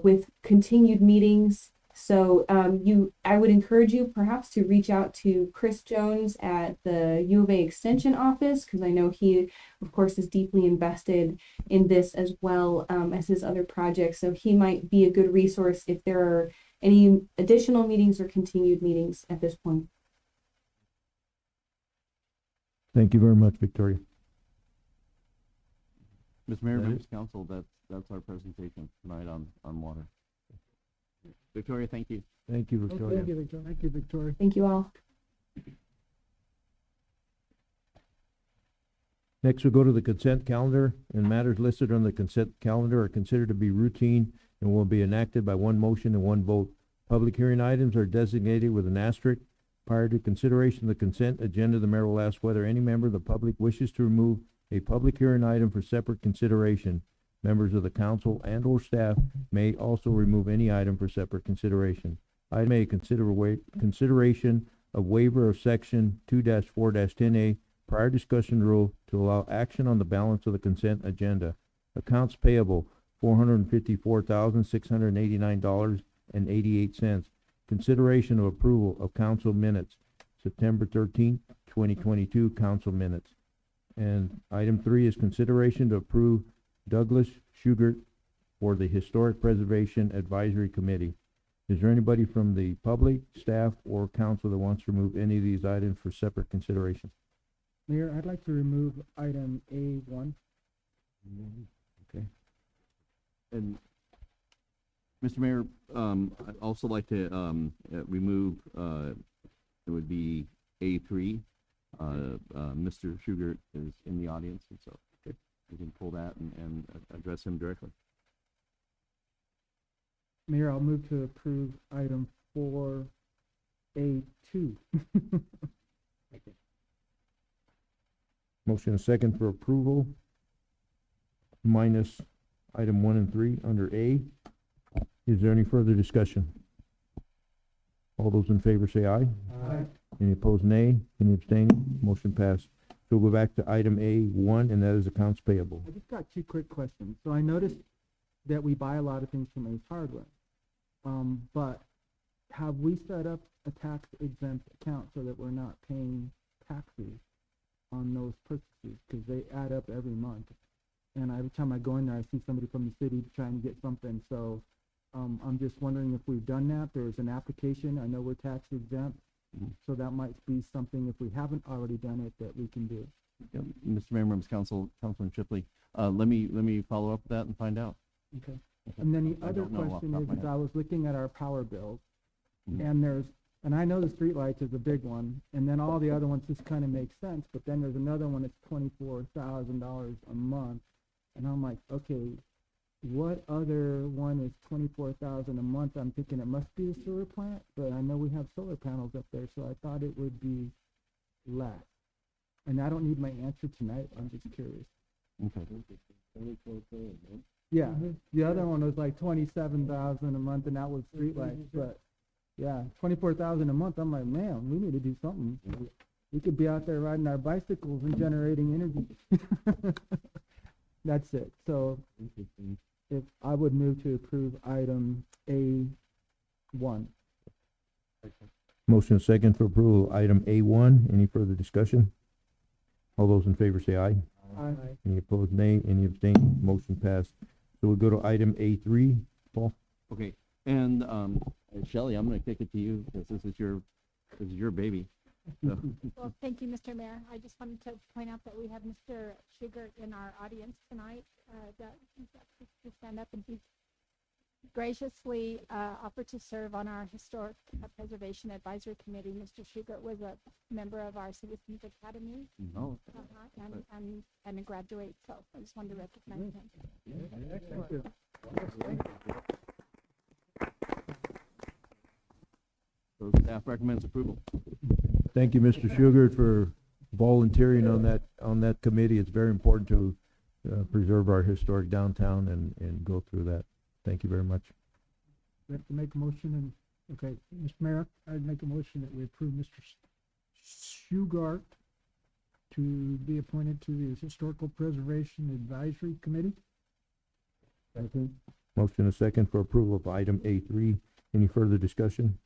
with continued meetings. So I would encourage you perhaps to reach out to Chris Jones at the U of A Extension office, because I know he, of course, is deeply invested in this as well as his other projects. So he might be a good resource if there are any additional meetings or continued meetings at this point. Thank you very much, Victoria. Ms. Mayor, That members of council, that's our presentation tonight on water. Victoria, thank you. Thank you, Victoria. Thank you, Victoria. Thank you, Victoria. Thank you all. Next, we'll go to the consent calendar, and matters listed on the consent calendar are considered to be routine and will be enacted by one motion and one vote. Public hearing items are designated with an asterisk. Prior to consideration of the consent agenda, the mayor will ask whether any member of the public wishes to remove a public hearing item for separate consideration. Members of the council and or staff may also remove any item for separate consideration. Item A, consideration of waiver of section 2-4-10A prior discussion rule to allow action on the balance of the consent agenda. Accounts payable, $454,689.88. consideration of approval of council minutes, September 13th, 2022 council minutes. And item 3 is consideration to approve Douglas Schugert for the Historic Preservation Advisory Committee. Is there anybody from the public, staff, or council that wants to remove any of these items for separate consideration? Mayor, I'd like to remove item A1. Okay. And Mr. Mayor, I'd also like to remove, it would be A3. Mr. Schugert is in the audience, and so we can pull that and address him directly. Mayor, I'll move to approve item 4A2. Motion and second for approval, minus item 1 and 3 under A. Is there any further discussion? All those in favor say aye. Aye. Any opposed, nay. Any abstaining? Motion passed. So we'll go back to item A1, and that is accounts payable. I just got 2 quick questions. So I noticed that we buy a lot of things from Ace Hardware. But have we set up a tax exempt account so that we're not paying taxes on those purchases? Because they add up every month. And every time I go in there, I see somebody from the city trying to get something. So I'm just wondering if we've done that. There's an application. I know we're tax exempt. So that might be something, if we haven't already done it, that we can do. Yep. Mr. Mayor, members of council, Councilman Shipley, let me follow up with that and find out. Okay. And then the I other don't know off the question top is, of my head. I was looking at our power bills, Mhm. and I know the streetlights is a big one, and then all the other ones just kind of make sense, but then there's another one that's $24,000 a month, and I'm like, okay, what other one is $24,000 a month? I'm thinking it must be a sewer plant, but I know we have solar panels up there, so I thought it would be less. And I don't need my answer tonight, I'm just curious. Okay. Yeah, the other one was like 27,000 a month, and that was streetlights, but yeah, 24,000 a month, I'm like, man, we need to do something. We could be out there riding our bicycles and generating energy. That's it. So if I would move to approve item A1. Motion and second for approval, item A1. Any further discussion? All those in favor say aye. Aye. Any opposed, nay. Any abstaining? Motion passed. So we'll go to item A3. Paul? Okay, and Shelley, I'm gonna kick it to you, because this is your baby. So, Well, thank you, Mr. Mayor. I just wanted to point out that we have Mr. Schugert in our audience tonight, that he's asked us to stand up, and he's graciously offered to serve on our Historic Preservation Advisory Committee. Mr. Schugert was a member of our Citizens Academy, oh, and a graduate, so I just wanted to recognize him. Thank you. so staff recommends approval. Thank you, Mr. Schugert, for volunteering on that committee. It's very important to preserve our historic downtown and go through that. Thank you very much. We have to make a motion and, okay, Mr. Mayor, I'd make a motion that we approve Mr. Schugart to be appointed to the Historical Preservation Advisory Committee. Motion and second for approval of item A3. Any further discussion?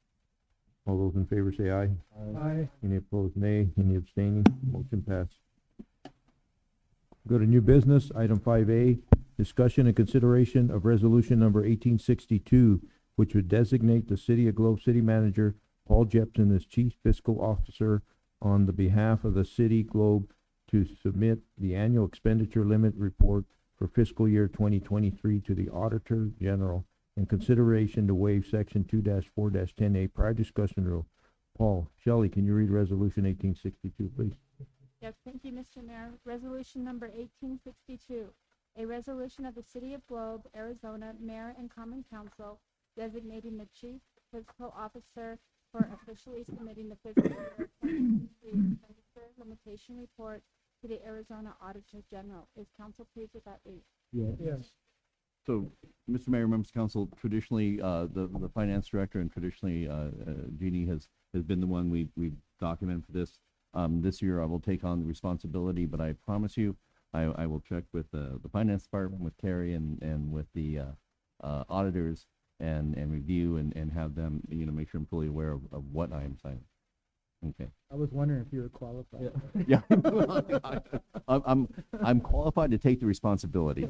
All those in favor say aye. Aye. Any opposed, nay. Any abstaining? Motion passed. Go to new business, item 5A, discussion and consideration of resolution number 1862, which would designate the City of Globe City Manager Paul Jepson as Chief Fiscal Officer on the behalf of the City Globe to submit the annual expenditure limit report for fiscal year 2023 to the Auditor General, and consideration to waive section 2-4-10A prior discussion rule. Paul, Shelley, can you read resolution 1862, please? Yes, thank you, Mr. Mayor. Resolution number 1862, a resolution of the City of Globe, Arizona, Mayor and Common Council designating the Chief Fiscal Officer for officially submitting the fiscal year 2023 expenditure limitation report to the Arizona Auditor General. Is council pleased with that read? Yes. So, Mr. Mayor, members of council, traditionally, the finance director and traditionally, Jeannie has been the one we've documented for this. This year I will take on the responsibility, but I promise you, I will check with the finance department, with Terry and with the auditors and review and have them, make sure I'm fully aware of what I am signing. Okay. I was wondering if you were qualified. Yeah. I'm qualified to take the responsibility.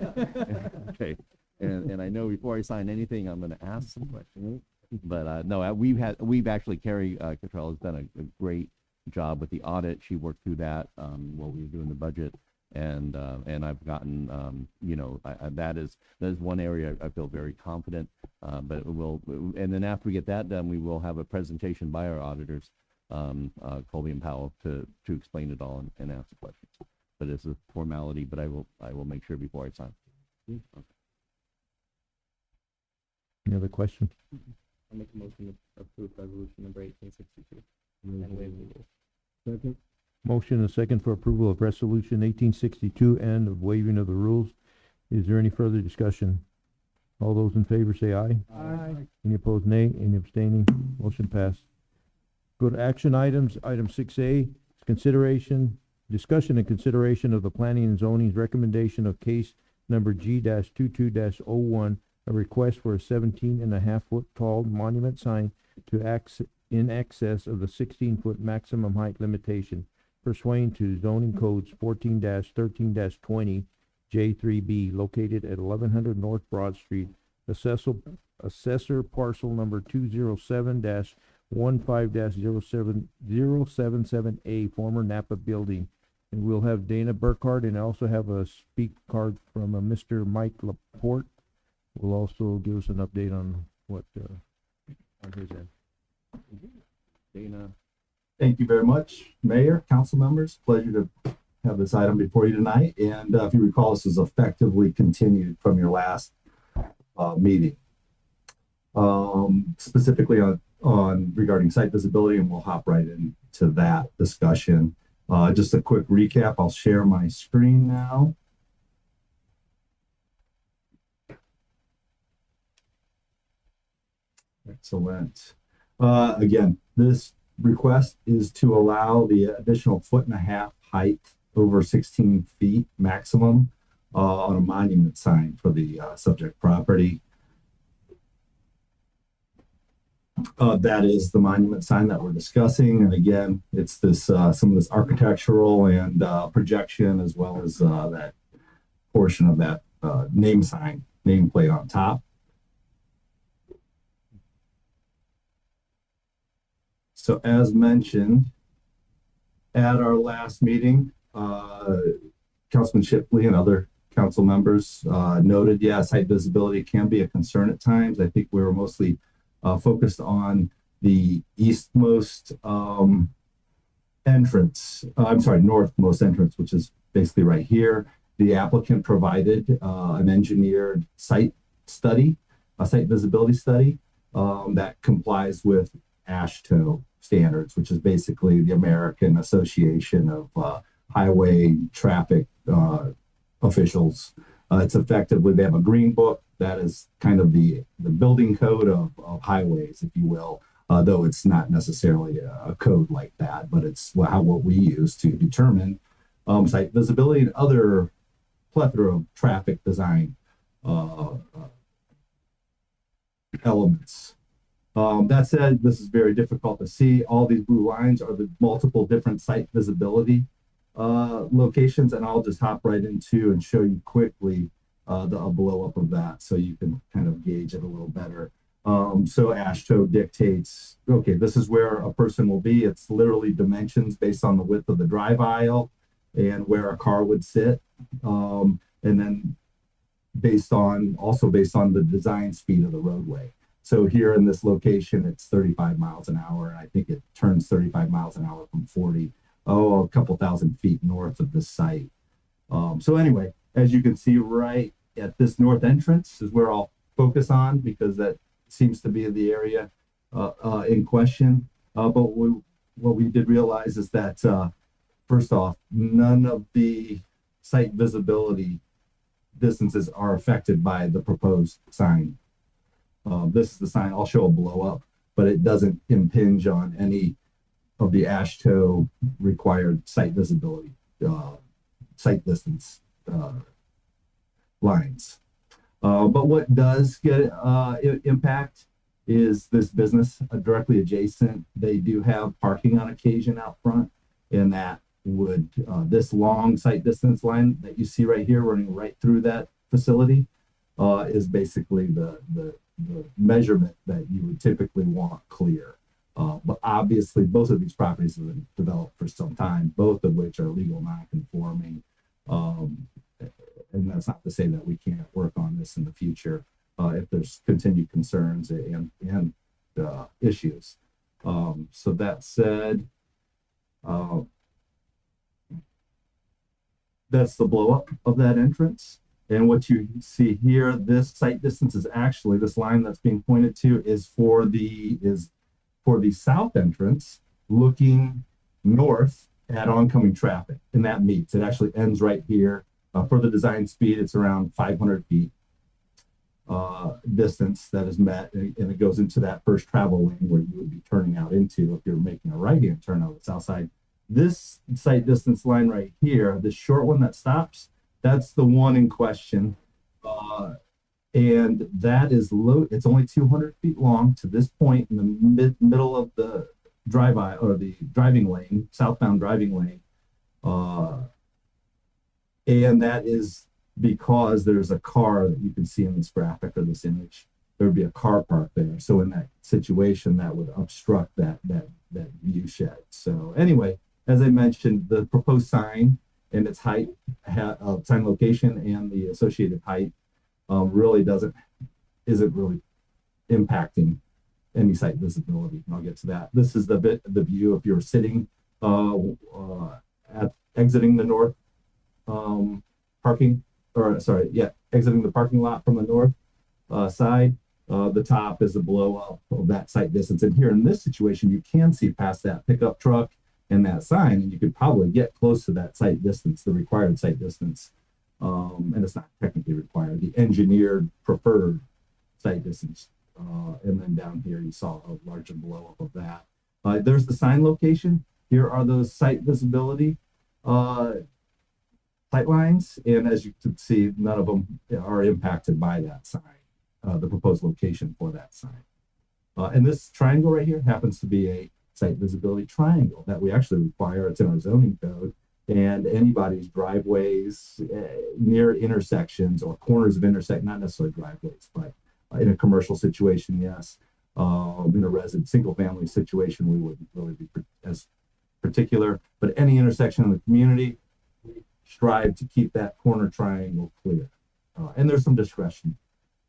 Okay. And I know before I sign anything, I'm going to ask some questions. But no, we've actually, Carrie Cottrell has done a great job with the audit. She worked through that while we were doing the budget. And I've gotten, that is one area I feel very confident. But and then after we get that done, we will have a presentation by our auditors, Colby and Powell, to explain it all and ask questions. But it's a formality, but I will make sure before I sign. Okay. Any other questions? I'll make a motion to approve resolution number 1862 and waive the rules. Second. Motion and a second for approval of resolution 1862 and of waiving of the rules. Is there any further discussion? All those in favor say aye. Aye. Any opposed, nay. Any abstaining? Motion passed. Go to action items. Item 6A, discussion and consideration of the planning and zoning's recommendation of case number G-22-01, a request for a 17.5-foot tall monument sign in excess of the 16-foot maximum height limitation pursuant to zoning codes 14-13-20 J3B, located at 1100 North Broad Street, assessor parcel number 207-15-07077A, former Napa building. And we'll have Dana Burkhardt, and I also have a speak card from Mr. Mike Laporte. Will also give us an update on what on his end. Dana. Thank you very much, Mayor, council members. Pleasure to have this item before you tonight. And if you recall, this is effectively continued from your last meeting, specifically on regarding site visibility, and we'll hop right into that discussion. Just a quick recap. I'll share my screen now. Excellent. Again, this request is to allow the additional 1.5 foot height over 16 feet maximum on a monument sign for the subject property. That is the monument sign that we're discussing. And again, it's this some of this architectural and projection, as well as that portion of that nameplate on top. So as mentioned at our last meeting, Councilman Shipley and other council members noted, site visibility can be a concern at times. I think we were mostly focused on the northmost entrance, which is basically right here. The applicant provided an engineered site study, a site visibility study that complies with AASHTO standards, which is basically the American Association of Highway Traffic Officials. It's effectively, they have a green book that is kind of the building code of highways, if you will, though it's not necessarily a code like that, but it's what we use to determine site visibility and other plethora of traffic design elements. That said, this is very difficult to see. All these blue lines are the multiple different site visibility locations, and I'll just hop right into and show you quickly a blow up of that so you can kind of gauge it a little better. So AASHTO dictates, okay, this is where a person will be. It's literally dimensions based on the width of the drive aisle and where a car would sit. And then also based on the design speed of the roadway. So here in this location, it's 35 miles an hour. And I think it turns 35 miles an hour from 40, a couple thousand feet north of this site. So anyway, as you can see right at this north entrance is where I'll focus on, because that seems to be the area in question. But what we did realize is that, first off, none of the site visibility distances are affected by the proposed sign. This is the sign. I'll show a blow up, but it doesn't impinge on any of the AASHTO required site visibility, site distance lines. But what does get impact is this business directly adjacent. They do have parking on occasion out front, and that would this long sight distance line that you see right here running right through that facility is basically the measurement that you would typically want clear. But obviously, both of these properties have been developed for some time, both of which are legal non-conforming. And that's not to say that we can't work on this in the future if there's continued concerns and issues. So that said, that's the blow up of that entrance. And what you see here, this sight distance is actually, this line that's being pointed to is for the south entrance looking north at oncoming traffic. And that meets, it actually ends right here. For the design speed, it's around 500 feet distance that is met, and it goes into that first travel lane where you would be turning out into if you're making a right-hand turn on the south side. This sight distance line right here, this short one that stops, that's the one in question. And that is low, it's only 200 feet long to this point in the middle of the drive aisle or the driving lane, southbound driving lane. And that is because there's a car that you can see in this graphic or this image. There would be a car park there. So in that situation, that would obstruct that view shed. So anyway, as I mentioned, the proposed sign and its height, sign location and the associated height really isn't really impacting any site visibility. And I'll get to that. This is the view if you're sitting exiting the north exiting the parking lot from the north side. The top is a blow up of that sight distance. And here in this situation, you can see past that pickup truck and that sign, and you could probably get close to that sight distance, the required sight distance. And it's not technically required, the engineered preferred sight distance. And then down here, you saw a larger blow up of that. There's the sign location. Here are those sight visibility sight lines. And as you can see, none of them are impacted by that sign, the proposed location for that sign. And this triangle right here happens to be a sight visibility triangle that we actually require. It's in our zoning code. And anybody's driveways near intersections or corners of intersect, not necessarily driveways, but in a commercial situation, yes. In a single family situation, we wouldn't really be as particular, but any intersection in the community, we strive to keep that corner triangle clear. And there's some discretion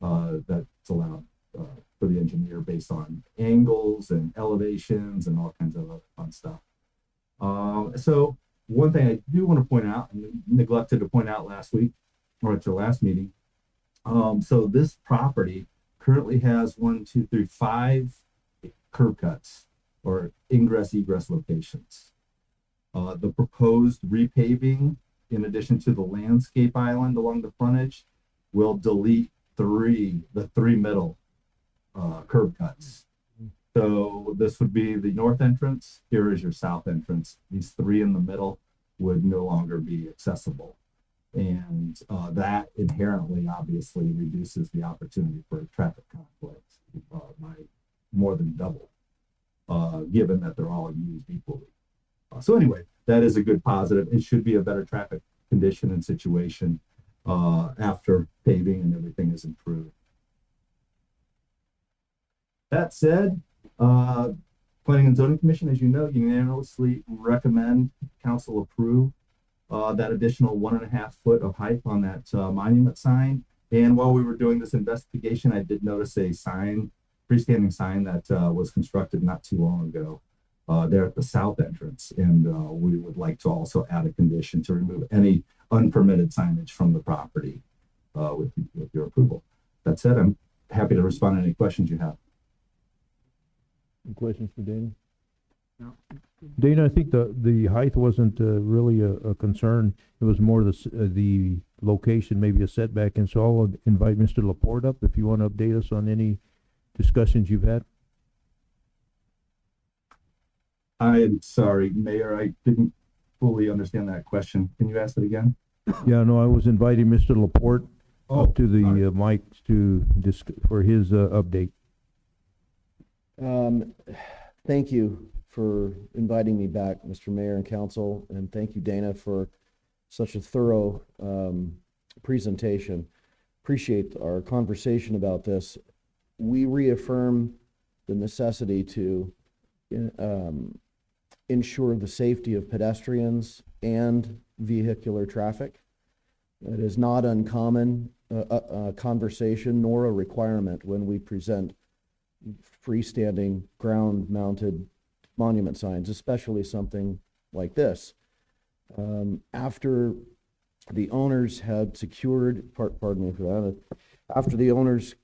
that's allowed for the engineer based on angles and elevations and all kinds of other fun stuff. So one thing I do want to point out, and neglected to point out last week or at your last meeting. So this property currently has 5 curb cuts or ingress-egress locations. The proposed repaving, in addition to the landscape island along the frontage, will delete the three middle curb cuts. So this would be the north entrance. Here is your south entrance. These 3 in the middle would no longer be accessible. And that inherently, obviously, reduces the opportunity for traffic conflict by more than double, given that they're all used equally. So anyway, that is a good positive. It should be a better traffic condition and situation after paving and everything is improved. That said, Planning and Zoning Commission, as you know, unanimously recommend council approve that additional 1.5 foot of height on that monument sign. And while we were doing this investigation, I did notice a freestanding sign that was constructed not too long ago there at the south entrance. And we would like to also add a condition to remove any unpermitted signage from the property with your approval. That said, I'm happy to respond to any questions you have. Any questions for Dana? No. Dana, I think the height wasn't really a concern. It was more the location, maybe a setback. And so I'll invite Mr. Laporte up if you want to update us on any discussions you've had. I'm sorry, Mayor, I didn't fully understand that question. Can you ask it again? Yeah, no, I was inviting Mr. Laporte up to the mic to for his update. Thank you for inviting me back, Mr. Mayor and Council, and thank you, Dana, for such a thorough presentation. Appreciate our conversation about this. We reaffirm the necessity to ensure the safety of pedestrians and vehicular traffic. It is not uncommon conversation nor a requirement when we present freestanding ground-mounted monument signs, especially something like this. After the owners had secured, pardon me for that, after the owners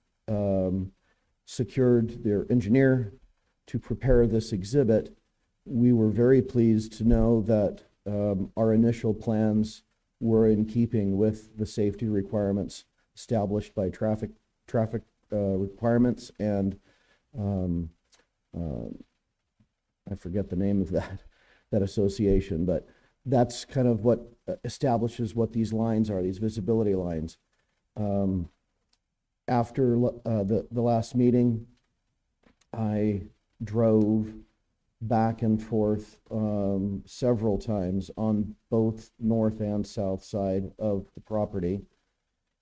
secured their engineer to prepare this exhibit, we were very pleased to know that our initial plans were in keeping with the safety requirements established by traffic requirements and I forget the name of that association, but that's kind of what establishes what these lines are, these visibility lines. After the last meeting, I drove back and forth several times on both north and south side of the property,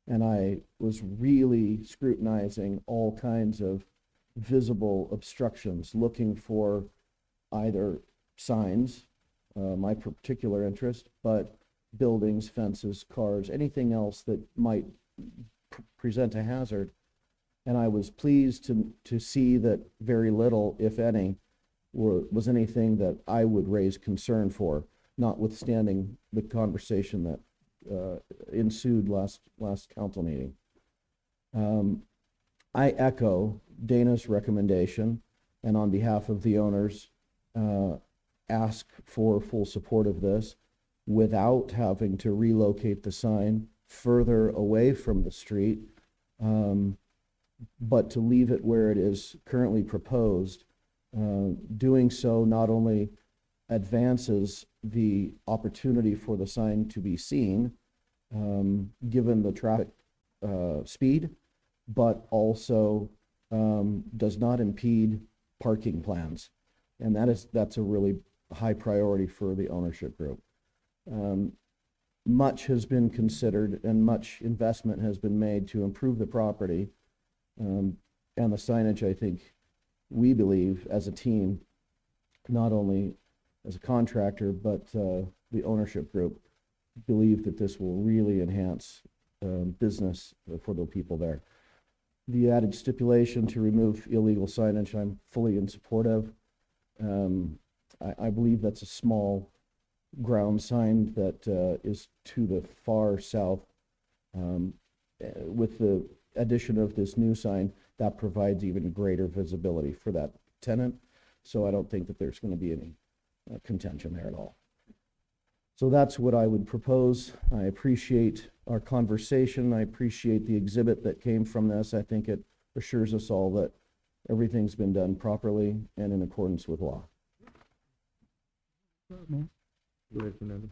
and I was really scrutinizing all kinds of visible obstructions, looking for either signs, my particular interest, but buildings, fences, cars, anything else that might present a hazard. And I was pleased to see that very little, if any, was anything that I would raise concern for, notwithstanding the conversation that ensued last council meeting. I echo Dana's recommendation, and on behalf of the owners, ask for full support of this without having to relocate the sign further away from the street, but to leave it where it is currently proposed. Doing so not only advances the opportunity for the sign to be seen, given the traffic speed, but also does not impede parking plans. And that's a really high priority for the ownership group. Much has been considered and much investment has been made to improve the property. And the signage, I think, we believe as a team, not only as a contractor, but the ownership group, believe that this will really enhance business for the people there. The added stipulation to remove illegal signage, I'm fully in support of. I believe that's a small ground sign that is to the far south. With the addition of this new sign, that provides even greater visibility for that tenant. So I don't think that there's going to be any contention there at all. So that's what I would propose. I appreciate our conversation. I appreciate the exhibit that came from this. I think it assures us all that everything's been done properly and in accordance with law.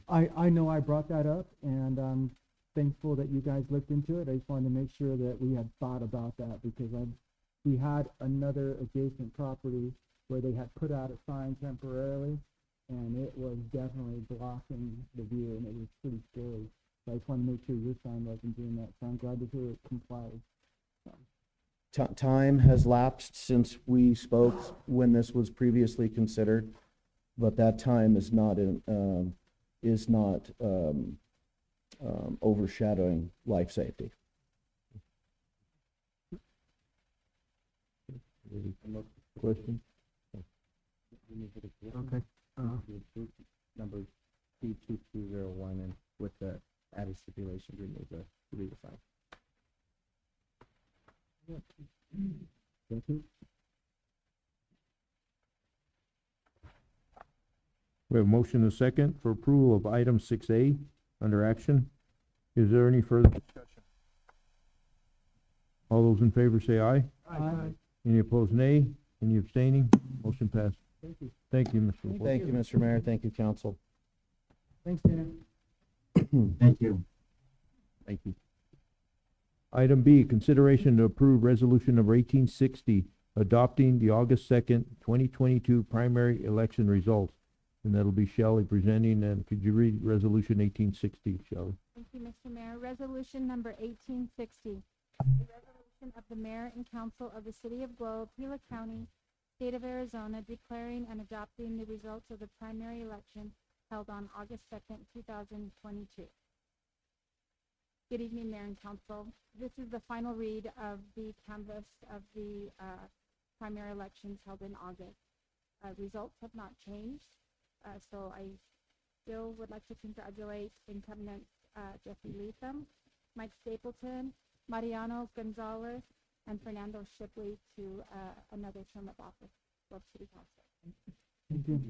I know I brought that up, and I'm thankful that you guys looked into it. I just wanted to make sure that we had thought about that, because we had another adjacent property where they had put out a sign temporarily, and it was definitely blocking the view, and it was pretty scary. So I just want to make sure your sign wasn't doing that. So I'm glad to hear it complies. Time has lapsed since we spoke when this was previously considered, but that time is not overshadowing life safety. Question? Okay. Number D2201, and with the added stipulation, remove the illegal sign. Thank you. We have a motion and a second for approval of item 6A under action. Is there any further discussion? All those in favor say aye. Aye. Any opposed, nay. Any abstaining? Motion passed. Thank you. Thank you, Mr. LaPorte. Thank you, Mr. Mayor. Thank you, council. Thanks, Dana. Thank you. Thank you. Item B, consideration to approve resolution number 1860, adopting the August 2nd, 2022 primary election results. And that'll be Shelley presenting, and could you read resolution 1860, Shelley? Thank you, Mr. Mayor. Resolution number 1860, a resolution of the mayor and council of the city of Globe, Gila County, state of Arizona, declaring and adopting the results of the primary election held on August 2nd, 2022. Good evening, Mayor and Council. This is the final read of the canvass of the primary elections held in August. Results have not changed, so I still would like to congratulate incumbents Jeffrey Leatham, Mike Stapleton, Mariano Gonzalez, and Fernando Shipley to another term of office of City Council. Thank you.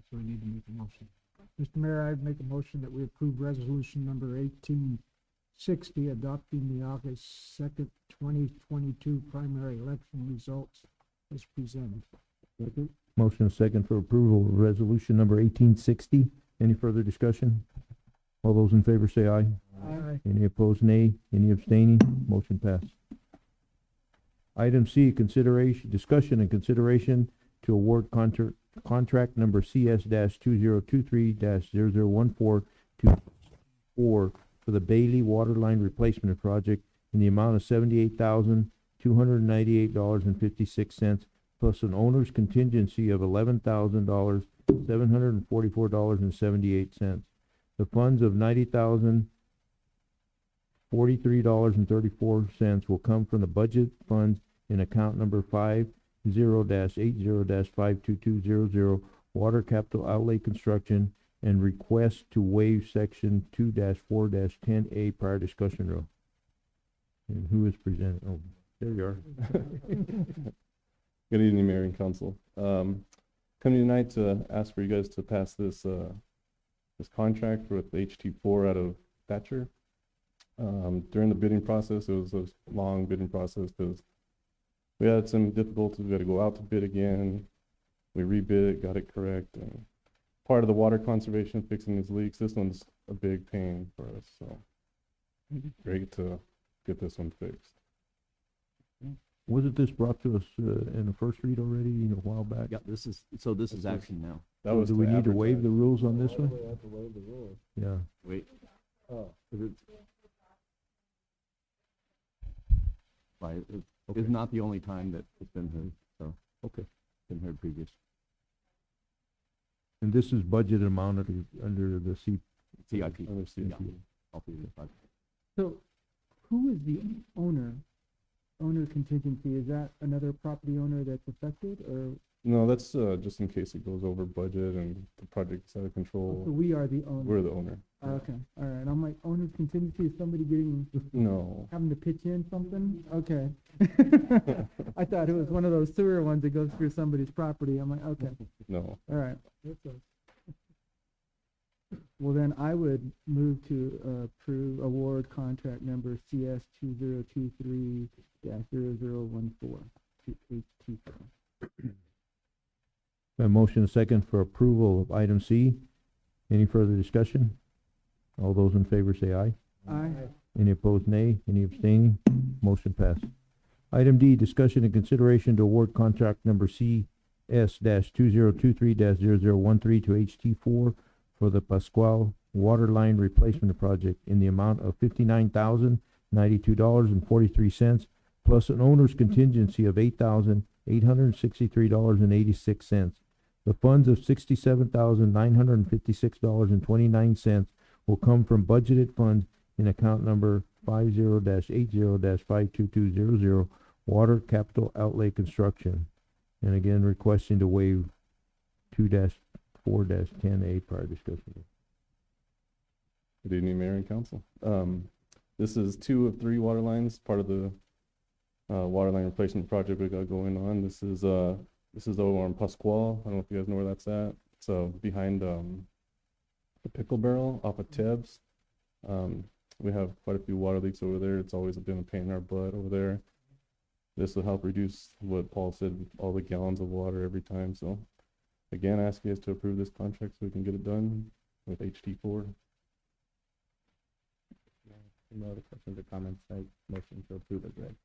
So we need to make a motion. Mr. Mayor, I'd make a motion that we approve resolution number 1860, adopting the August 2nd, 2022 primary election results as presented. Motion and second for approval of resolution number 1860. Any further discussion? All those in favor say aye. Aye. Any opposed, nay. Any abstaining? Motion passed. Item C, discussion and consideration to award contract number CS-2023-0014 to 4 for the Bailey Waterline Replacement Project in the amount of $78,298.56 plus an owner's contingency of $11,000, $744.78. The funds of $90,043.34 will come from the budget funds in account number 50-80-522200 Water Capital Outlay Construction and request to waive section 2-4-10A prior discussion rule. And who is presenting? Oh, there you are. Good evening, Mayor and Council. Coming tonight to ask for you guys to pass this this contract with HT4 out of Thatcher. During the bidding process, it was a long bidding process because we had some difficulties. We had to go out to bid again. We rebid it, got it correct, and part of the water conservation fixing these leaks. This one's a big pain for us, so great to get this one fixed. Wasn't this brought to us in the first read already, a while back? Yeah, this is action now. That was Do we need to waive the rules on this one? We have to waive the rules. Yeah. Wait, Oh, right, it's not the only time that it's been heard, so, okay, been heard previous. And this is budget amount under the CIP. Under CIP. Yeah, all three of the projects. So who is the owner contingency? Is that another property owner that's affected, or No, that's just in case it goes over budget and the project's out of so control. we are the owner? We're the owner. Okay, all right. I'm like, owner's contingency is somebody No. having to pitch in something? Okay. I thought it was one of those sewer ones that goes through somebody's property. I'm like, okay, No. all right. Well, then I would move to award contract number CS 2023-0014 to HT4. A motion second for approval of item C. Any further discussion? All those in favor say aye. Aye. Any opposed, nay. Any abstaining? Motion passed. Item D, discussion and consideration to award contract number CS-2023-0013 to HT4 for the Pascual Water Line Replacement Project in the amount of $59,092.43 plus an owner's contingency of $8,863.86. The funds of $67,956.29 will come from budgeted funds in account number 50-80-52200 Water Capital Outlay Construction. And again, requesting to waive 2-4-10A prior discussion. Good evening, Mayor and Council. This is 2 of 3 water lines, part of the water line replacement project we got going on. This is over on Pascual. I don't know if you guys know where that's at. So behind the pickle barrel off of Tebbs. We have quite a few water leaks over there. It's always been a pain in our butt over there. This will help reduce what Paul said, all the gallons of water every time. So again, I ask you guys to approve this contract so we can get it done with HT4. No other questions or comments, I motion to approve as read.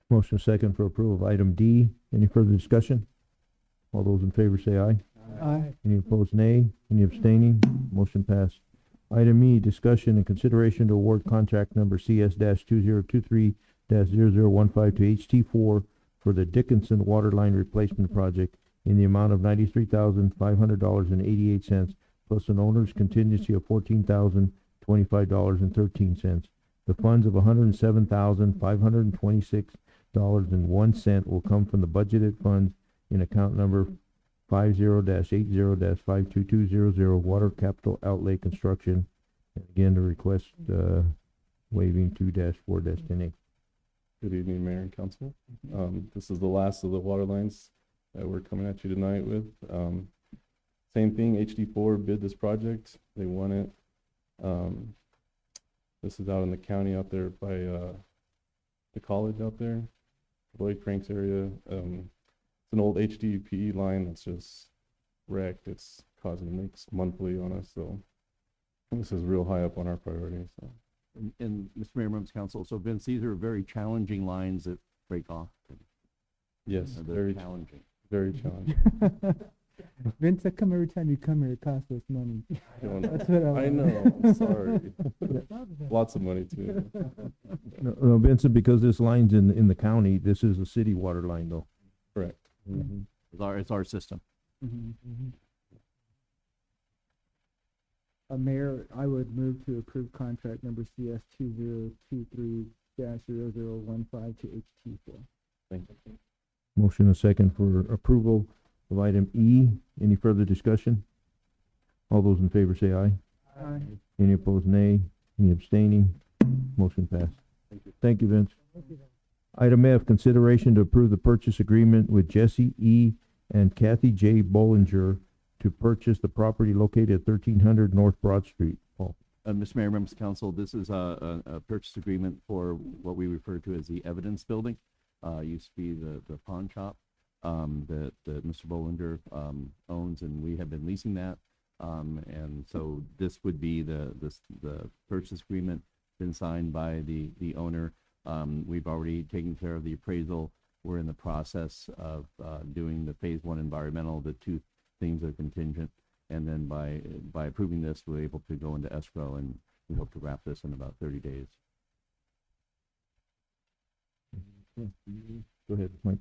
Motion second for approval of item D. Any further discussion? All those in favor say aye. Aye. Any opposed, nay. Any abstaining? Motion passed. Item E, discussion and consideration to award contract number CS-2023-0015 to HT4 for the Dickinson Waterline Replacement Project in the amount of $93,500.88 plus an owner's contingency of $14,025.13. The funds of $107,526.01 will come from the budgeted funds in account number 50-80-52200 Water Capital Outlay Construction. And again, the request waiving 2-4-10A. Good evening, Mayor and Council. This is the last of the water lines that we're coming at you tonight with. Same thing, HD4 bid this project. They won it. This is out in the county out there by the college out there, Lloyd Franks area. It's an old HDPE line that's just wrecked. It's causing leaks monthly on us, so this is real high up on our priority. So. And Mr. Mayor, members of council, so Vince, these are very challenging lines that break off. Yes, They're very challenging. Very challenging. Vince, how come every time you come here, it costs us money? That's what I know, I'm sorry. Lots of money too. No, Vincent, because this line's in the county, this is a city water line though. Correct. It's our system. Mayor, I would move to approve contract number CS 2023-0015 to HT4. Thank you. Motion a second for approval of item E. Any further discussion? All those in favor say aye. Aye. Any opposed, nay. Any abstaining? Motion passed. Thank you. Thank you, Vince. Item F, consideration to approve the purchase agreement with Jesse E. and Kathy J. Bollinger to purchase the property located at 1300 North Broad Street. Paul. Mr. Mayor, members of council, this is a purchase agreement for what we refer to as the evidence building. Used to be the pawn shop that Mr. Bollinger owns, and we have been leasing that. And so this would be the purchase agreement been signed by the owner. We've already taken care of the appraisal. We're in the process of doing the phase 1 environmental. The two things are contingent, and then by approving this, we're able to go into escrow, and we hope to wrap this in about 30 days. Go ahead, Mike.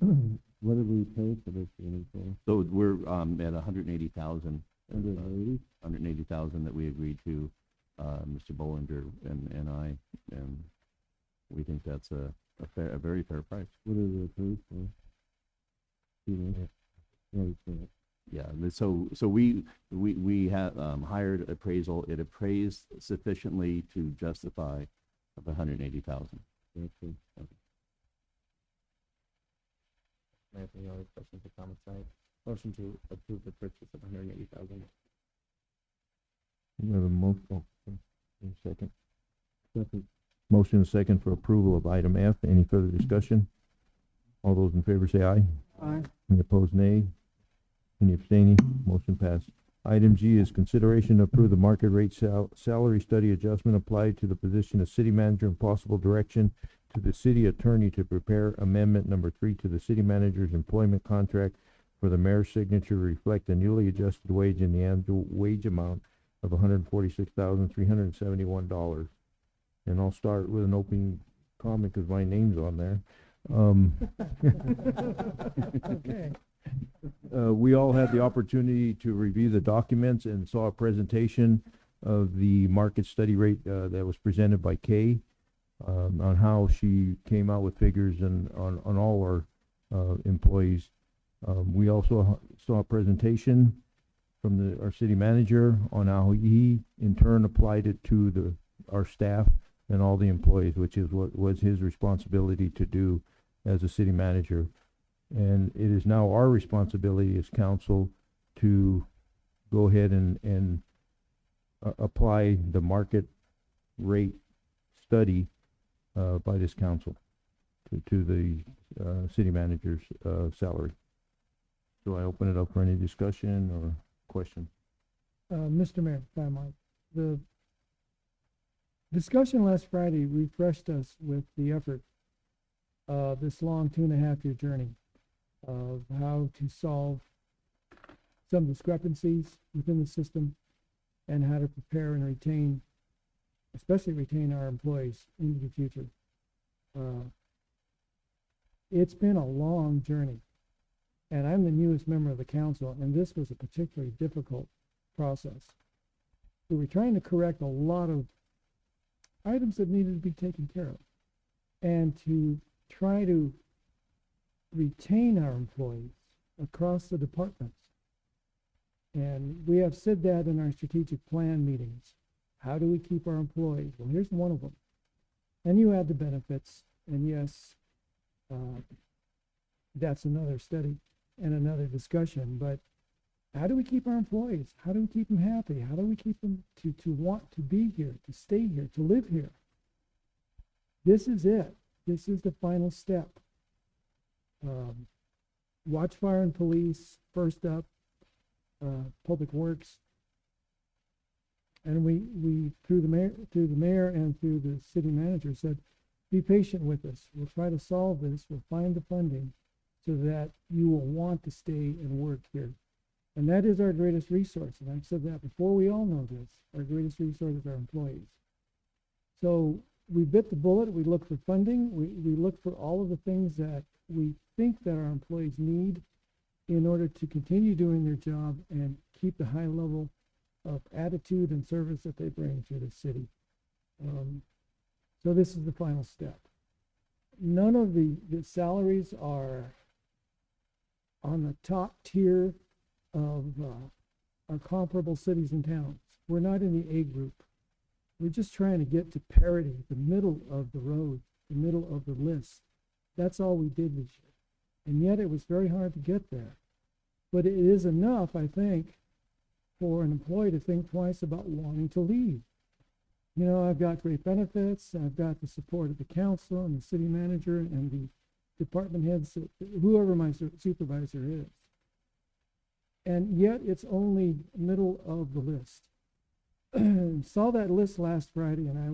What did we pay for this unit for? So we're at 180,000. 180? 180,000 that we agreed to, Mr. Bollinger and I, and we think that's a very fair price. What is it approved for? Yeah, so we had hired appraisal. It appraised sufficiently to justify of 180,000. Okay. Mayor, any other questions or comments tonight? Motion to approve the purchase of 180,000. We have a motion. Second. Second. Motion second for approval of item F. Any further discussion? All those in favor say aye. Aye. Any opposed, nay. Any abstaining? Motion passed. Item G is consideration to approve the market rate salary study adjustment applied to the position of city manager and possible direction to the city attorney to prepare amendment number 3 to the city manager's employment contract for the mayor's signature to reflect the newly adjusted wage in the annual wage amount of $146,371. And I'll start with an opening comment because my name's on there. Okay. We all had the opportunity to review the documents and saw a presentation of the market study rate that was presented by Kay on how she came out with figures and on all our employees. We also saw a presentation from our city manager on how he in turn applied it to our staff and all the employees, which is what was his responsibility to do as a city manager. And it is now our responsibility as council to go ahead and apply the market rate study by this council to the city manager's salary. So I open it up for any discussion or question. Mr. Mayor, if I might, Discussion last Friday refreshed us with the effort of this long 2.5-year journey of how to solve some discrepancies within the system and how to prepare and retain, especially retain our employees into the future. It's been a long journey, and I'm the newest member of the council, and this was a particularly difficult process. We were trying to correct a lot of items that needed to be taken care of and to try to retain our employees across the departments. And we have said that in our strategic plan meetings. How do we keep our employees? Well, here's one of them. And you add the benefits, and yes, that's another study and another discussion, but how do we keep our employees? How do we keep them happy? How do we keep them to want to be here, to stay here, to live here? This is it. This is the final step. Watch, fire, and police, first up, public works. And we through the mayor and through the city manager said, be patient with us. We'll try to solve this. We'll find the funding so that you will want to stay and work here. And that is our greatest resource. And I've said that before. We all know this. Our greatest resource is our employees. So we bit the bullet. We look for funding. We look for all of the things that we think that our employees need in order to continue doing their job and keep the high level of attitude and service that they bring to the city. So this is the final step. None of the salaries are on the top tier of our comparable cities and towns. We're not in the A group. We're just trying to get to parity, the middle of the road, the middle of the list. That's all we did this year. And yet it was very hard to get there. But it is enough, I think, for an employee to think twice about wanting to leave. You know, I've got great benefits. I've got the support of the council and the city manager and the department heads, whoever my supervisor is. And yet it's only middle of the list. Saw that list last Friday and I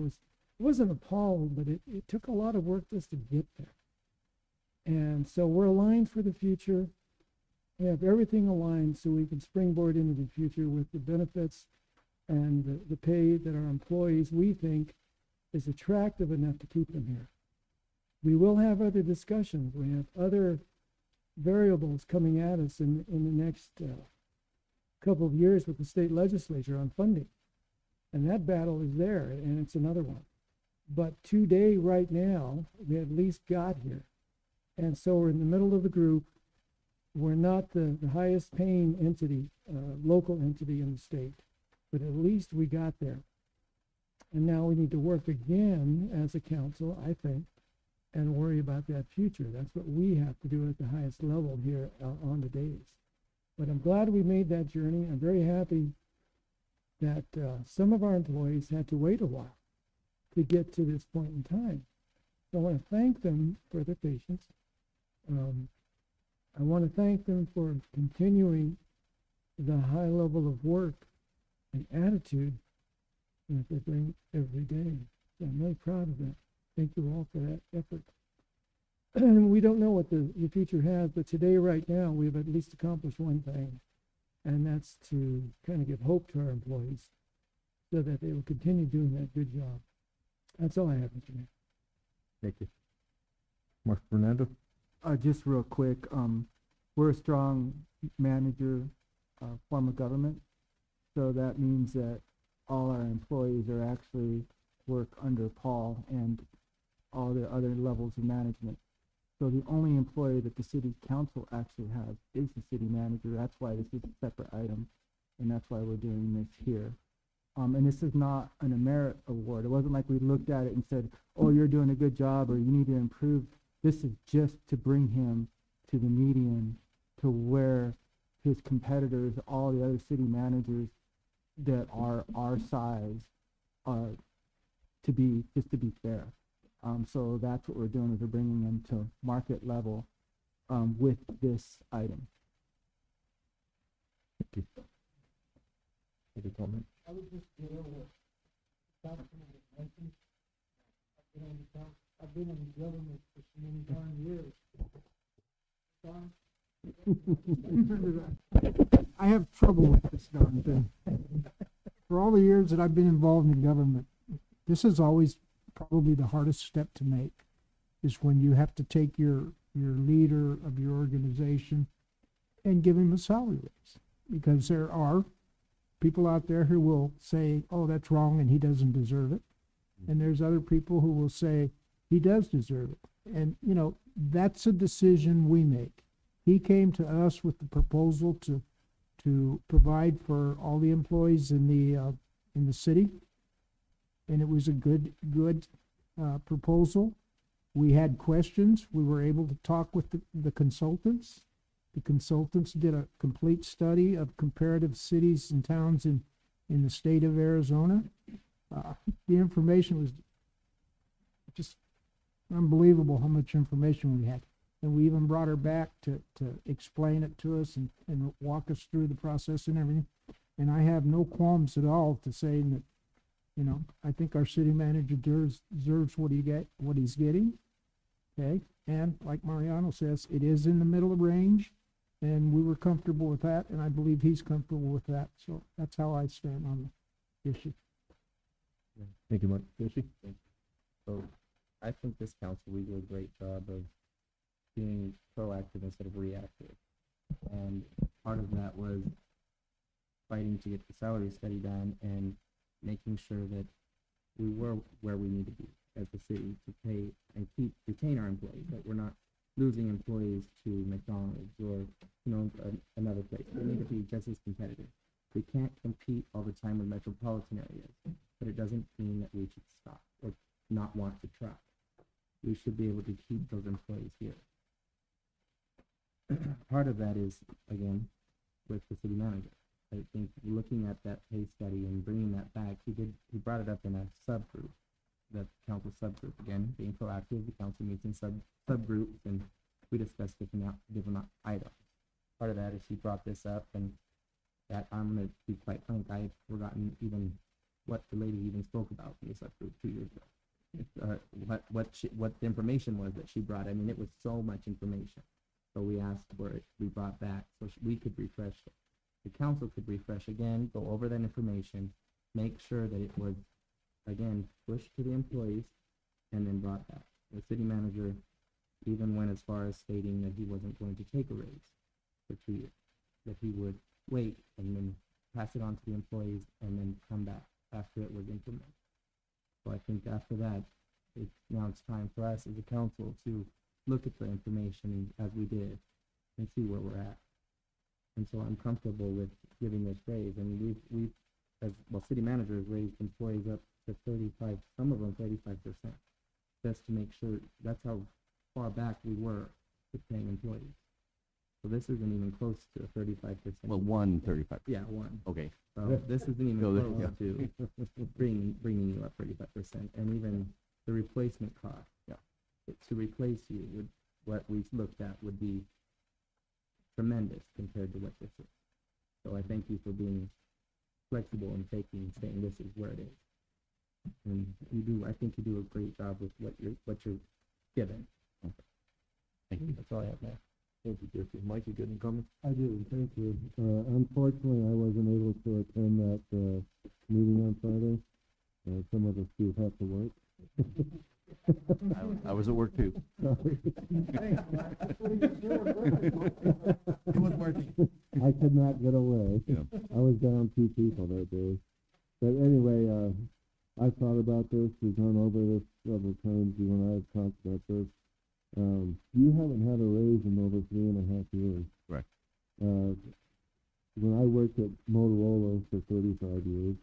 wasn't appalled, but it took a lot of work just to get there. And so we're aligned for the future. We have everything aligned so we can springboard into the future with the benefits and the pay that our employees, we think, is attractive enough to keep them here. We will have other discussions. We have other variables coming at us in the next couple of years with the state legislature on funding. And that battle is there, and it's another one. But today, right now, we at least got here. And so we're in the middle of the group. We're not the highest paying entity, local entity in the state, but at least we got there. And now we need to work again as a council, I think, and worry about that future. That's what we have to do at the highest level here on the days. But I'm glad we made that journey. I'm very happy that some of our employees had to wait a while to get to this point in time. So I want to thank them for their patience. I want to thank them for continuing the high level of work and attitude that they bring every day. So I'm really proud of that. Thank you all for that effort. We don't know what the future has, but today, right now, we've at least accomplished one thing, and that's to kind of give hope to our employees so that they will continue doing that good job. That's all I have, Mr. Mayor. Thank you. Mark Fernando? Just real quick, we're a strong manager form of government, so that means that all our employees are actually work under Paul and all the other levels of management. So the only employee that the city council actually has is the city manager. That's why this is a separate item, and that's why we're doing this here. And this is not a merit award. It wasn't like we looked at it and said, oh, you're doing a good job or you need to improve. This is just to bring him to the median, to where his competitors, all the other city managers that are our size, to be fair. So that's what we're doing, is we're bringing them to market level with this item. Thank you. Any comment? I would just, I've been in government for so many darn years. I have trouble with this darn thing. For all the years that I've been involved in government, this is always probably the hardest step to make, is when you have to take your leader of your organization and give him a salary raise. Because there are people out there who will say, oh, that's wrong and he doesn't deserve it. And there's other people who will say, he does deserve it. And, you know, that's a decision we make. He came to us with the proposal to provide for all the employees in the city. And it was a good proposal. We had questions. We were able to talk with the consultants. The consultants did a complete study of comparative cities and towns in the state of Arizona. The information was just unbelievable how much information we had. And we even brought her back to explain it to us and walk us through the process and everything. And I have no qualms at all to saying that, you know, I think our city manager deserves what he's getting. Okay, and like Mariano says, it is in the middle of range, and we were comfortable with that, and I believe he's comfortable with that. So that's how I stand on the issue. Thank you, Mark. Yoshi? So I think this council, we do a great job of being proactive instead of reactive. And part of that was fighting to get the salary study done and making sure that we were where we need to be as a city to pay and retain our employees, that we're not losing employees to McDonald's or, you know, another place. We need to be just as competitive. We can't compete all the time with metropolitan areas, but it doesn't mean that we should stop or not want to try. We should be able to keep those employees here. Part of that is, again, with the city manager. I think looking at that pay study and bringing that back, he brought it up in a subgroup, the council subgroup. Again, being proactive, the council meets in subgroups, and we discuss different items. Part of that is he brought this up, and that, I'm going to be quite frank, I've forgotten even what the lady even spoke about in the subgroup 2 years ago. What the information was that she brought. I mean, it was so much information. So we asked for it to be brought back so we could refresh it. The council could refresh again, go over that information, make sure that it was, again, pushed to the employees, and then brought back. The city manager even went as far as stating that he wasn't going to take a raise for 2 years, that he would wait and then pass it on to the employees and then come back after it was implemented. So I think after that, now it's time for us as a council to look at the information as we did and see where we're at. And so I'm comfortable with giving this raise. And we've as well, city managers raised employees up to 35, some of them 35%, just to make sure. That's how far back we were with paying employees. So this isn't even close to a 35%. Well, 35%. Yeah, one. Okay. So this isn't even So close to bringing you up 35%, and even the replacement cost. Yeah. To replace you with what we looked at would be tremendous compared to what this is. So I thank you for being flexible and saying this is where it is. And I think you do a great job with what you're given. Okay. Thank you. That's all I have now. Thank you, Jesse. Mike, you got any comments? I do, thank you. Unfortunately, I wasn't able to attend that, meeting on Friday. Some of us do have to work. I was at work too. Sorry. It was working. I could not get away. Yeah. I was down 2 people that day. But anyway, I thought about this. We've gone over this several times. You and I have talked about this. You haven't had a raise in over 3.5 years. Right. When I worked at Motorola for 35 years,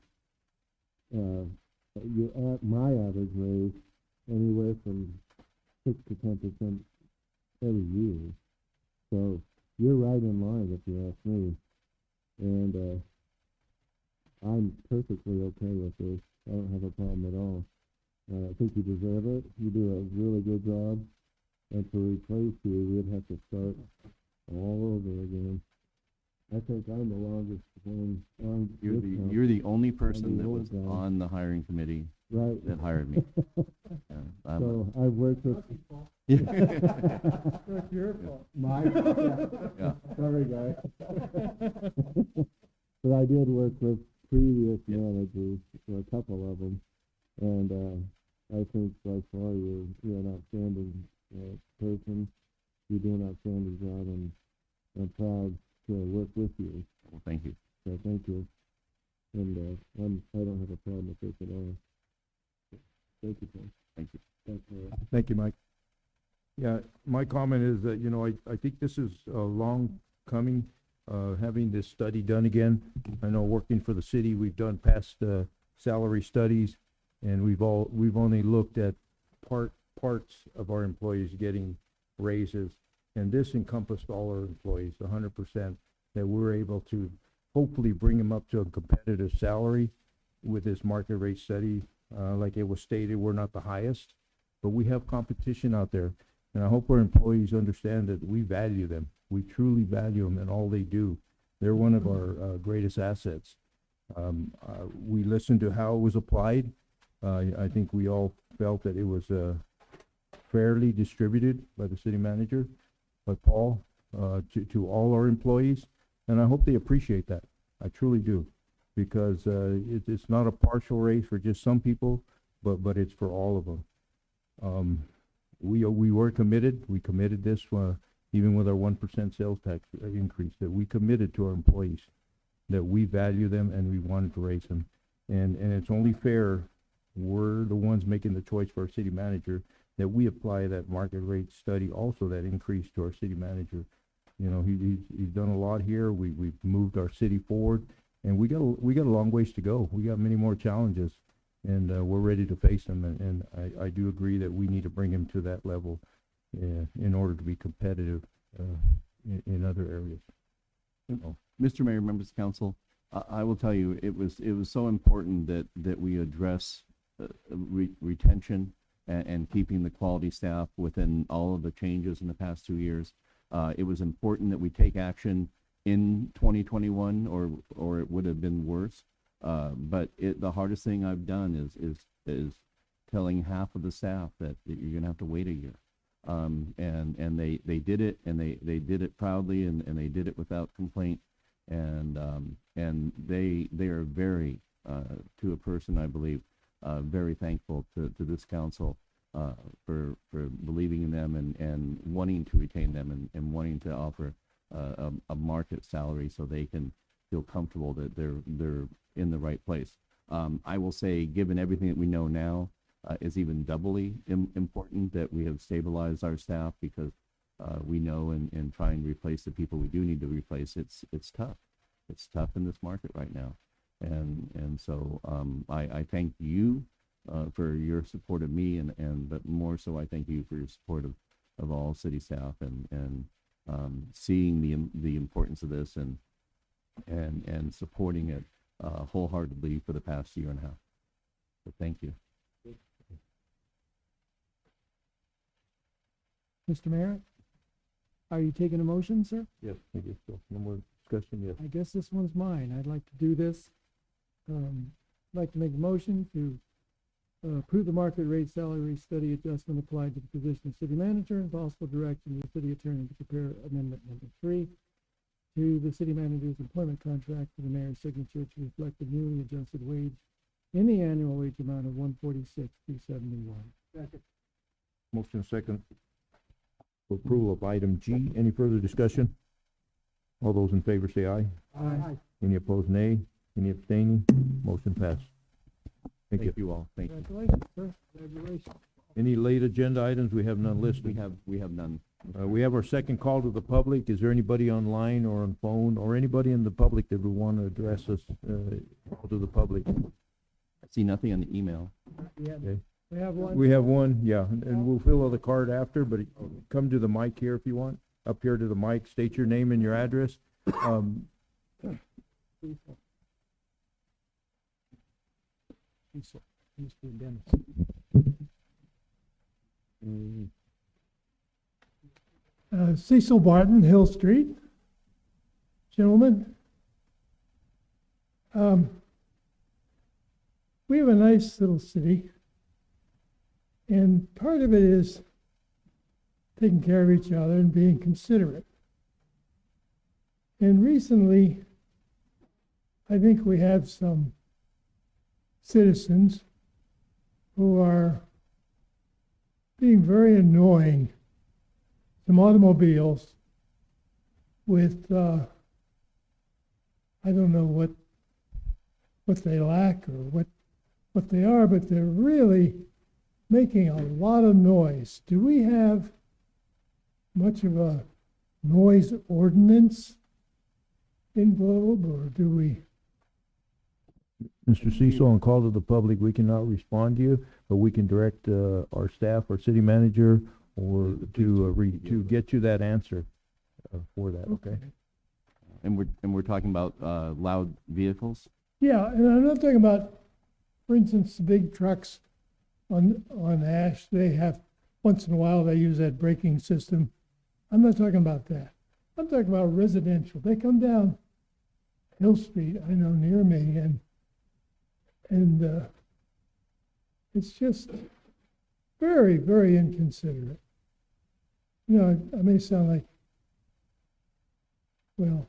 my average raise anywhere from 6 to 10% every year. So you're right in line if you ask me. And I'm perfectly okay with this. I don't have a problem at all. I think you deserve it. You do a really good job. And to replace you, we'd have to start all over again. I think I'm the longest one on You're this the, council. you're the only person the that old was guy. on the hiring committee Right. that hired me. I'm- So I've worked with. That's your fault. My, Yeah. sorry, guy. But I did work with previous Yeah. managers, a couple of them, and, I think by far you're an outstanding, person. You do an outstanding job, and I'm proud to work with you, Well, thank you. so thank you. And, I don't have a problem with this at all. Thank you, Paul. Thank you. Thanks, Mayor. Thank you, Mike. Yeah, my comment is that, I think this is long coming, having this study done again. I know working for the city, we've done past, salary studies, and we've only looked at parts of our employees getting raises. And this encompassed all our employees, 100%, that we're able to hopefully bring them up to a competitive salary with this market rate study. Like it was stated, we're not the highest, but we have competition out there. And I hope our employees understand that we value them. We truly value them and all they do. They're one of our greatest assets. We listened to how it was applied. I think we all felt that it was fairly distributed by the city manager, by Paul, to all our employees. And I hope they appreciate that. I truly do. Because it's not a partial raise for just some people, but it's for all of them. We were committed. We committed this even with our 1% sales tax increase, that we committed to our employees, that we value them and we wanted to raise them. And it's only fair, we're the ones making the choice for our city manager, that we apply that market rate study, also that increase to our city manager. He's done a lot here. We've moved our city forward. And we got a long ways to go. We got many more challenges, and we're ready to face them. And I do agree that we need to bring him to that level in order to be competitive in other areas. Mr. Mayor, members of council, I will tell you, it was so important that we address retention and keeping the quality staff within all of the changes in the past 2 years. It was important that we take action in 2021, or it would have been worse. But the hardest thing I've done is telling half of the staff that you're gonna have to wait a year. And they did it, and they did it proudly, and they did it without complaint. And they are very, to a person, I believe, very thankful to this council for believing in them and wanting to retain them and wanting to offer a market salary so they can feel comfortable that they're in the right place. I will say, given everything that we know now, it's even doubly important that we have stabilized our staff, because we know and trying to replace the people we do need to replace, it's tough. It's tough in this market right now. And so I thank you for your support of me, but more so I thank you for your support of all city staff and seeing the importance of this and supporting it wholeheartedly for the past year and a half. So thank you. Mr. Mayor, are you taking a motion, sir? Yes, I guess so. No more discussion, yes. I guess this one's mine. I'd like to do this. I'd like to make a motion to approve the market rate salary study adjustment applied to the position of city manager, and possible direction to the city attorney to prepare amendment number 3 to the city manager's employment contract for the mayor's signature to reflect the newly adjusted wage in the annual wage amount of $146,371. Second. Motion second for approval of item G. Any further discussion? All those in favor say aye. Aye. Any opposed, nay. Any abstaining? Motion passed. Thank you. All. Thank you. Congratulations, sir. Congratulations. Any late agenda items? We have none listed. We have none. We have our second call to the public. Is there anybody online or on phone or anybody in the public that would want to address us, call to the public? I see nothing on the email. Okay. We have one. We have one, yeah, and we'll fill out the card after, but come to the mic here if you want. Up here to the mic, state your name and your address. Mr. Dennis. Cecil Barton, Hill Street. Gentlemen, we have a nice little city, and part of it is taking care of each other and being considerate. And recently, I think we have some citizens who are being very annoying, some automobiles with, I don't know what they lack or what they are, but they're really making a lot of noise. Do we have much of a noise ordinance in Globe, or do we? Mr. Cecil, on call to the public, we cannot respond to you, but we can direct our staff, our city manager, or to get you that answer for that, okay? And we're talking about loud vehicles? Yeah, and I'm not talking about, for instance, the big trucks on Ash. They have, once in a while, they use that braking system. I'm not talking about that. I'm talking about residential. They come down Hill Street, I know, near me, and it's just very, very inconsiderate. You know, I may sound like, well,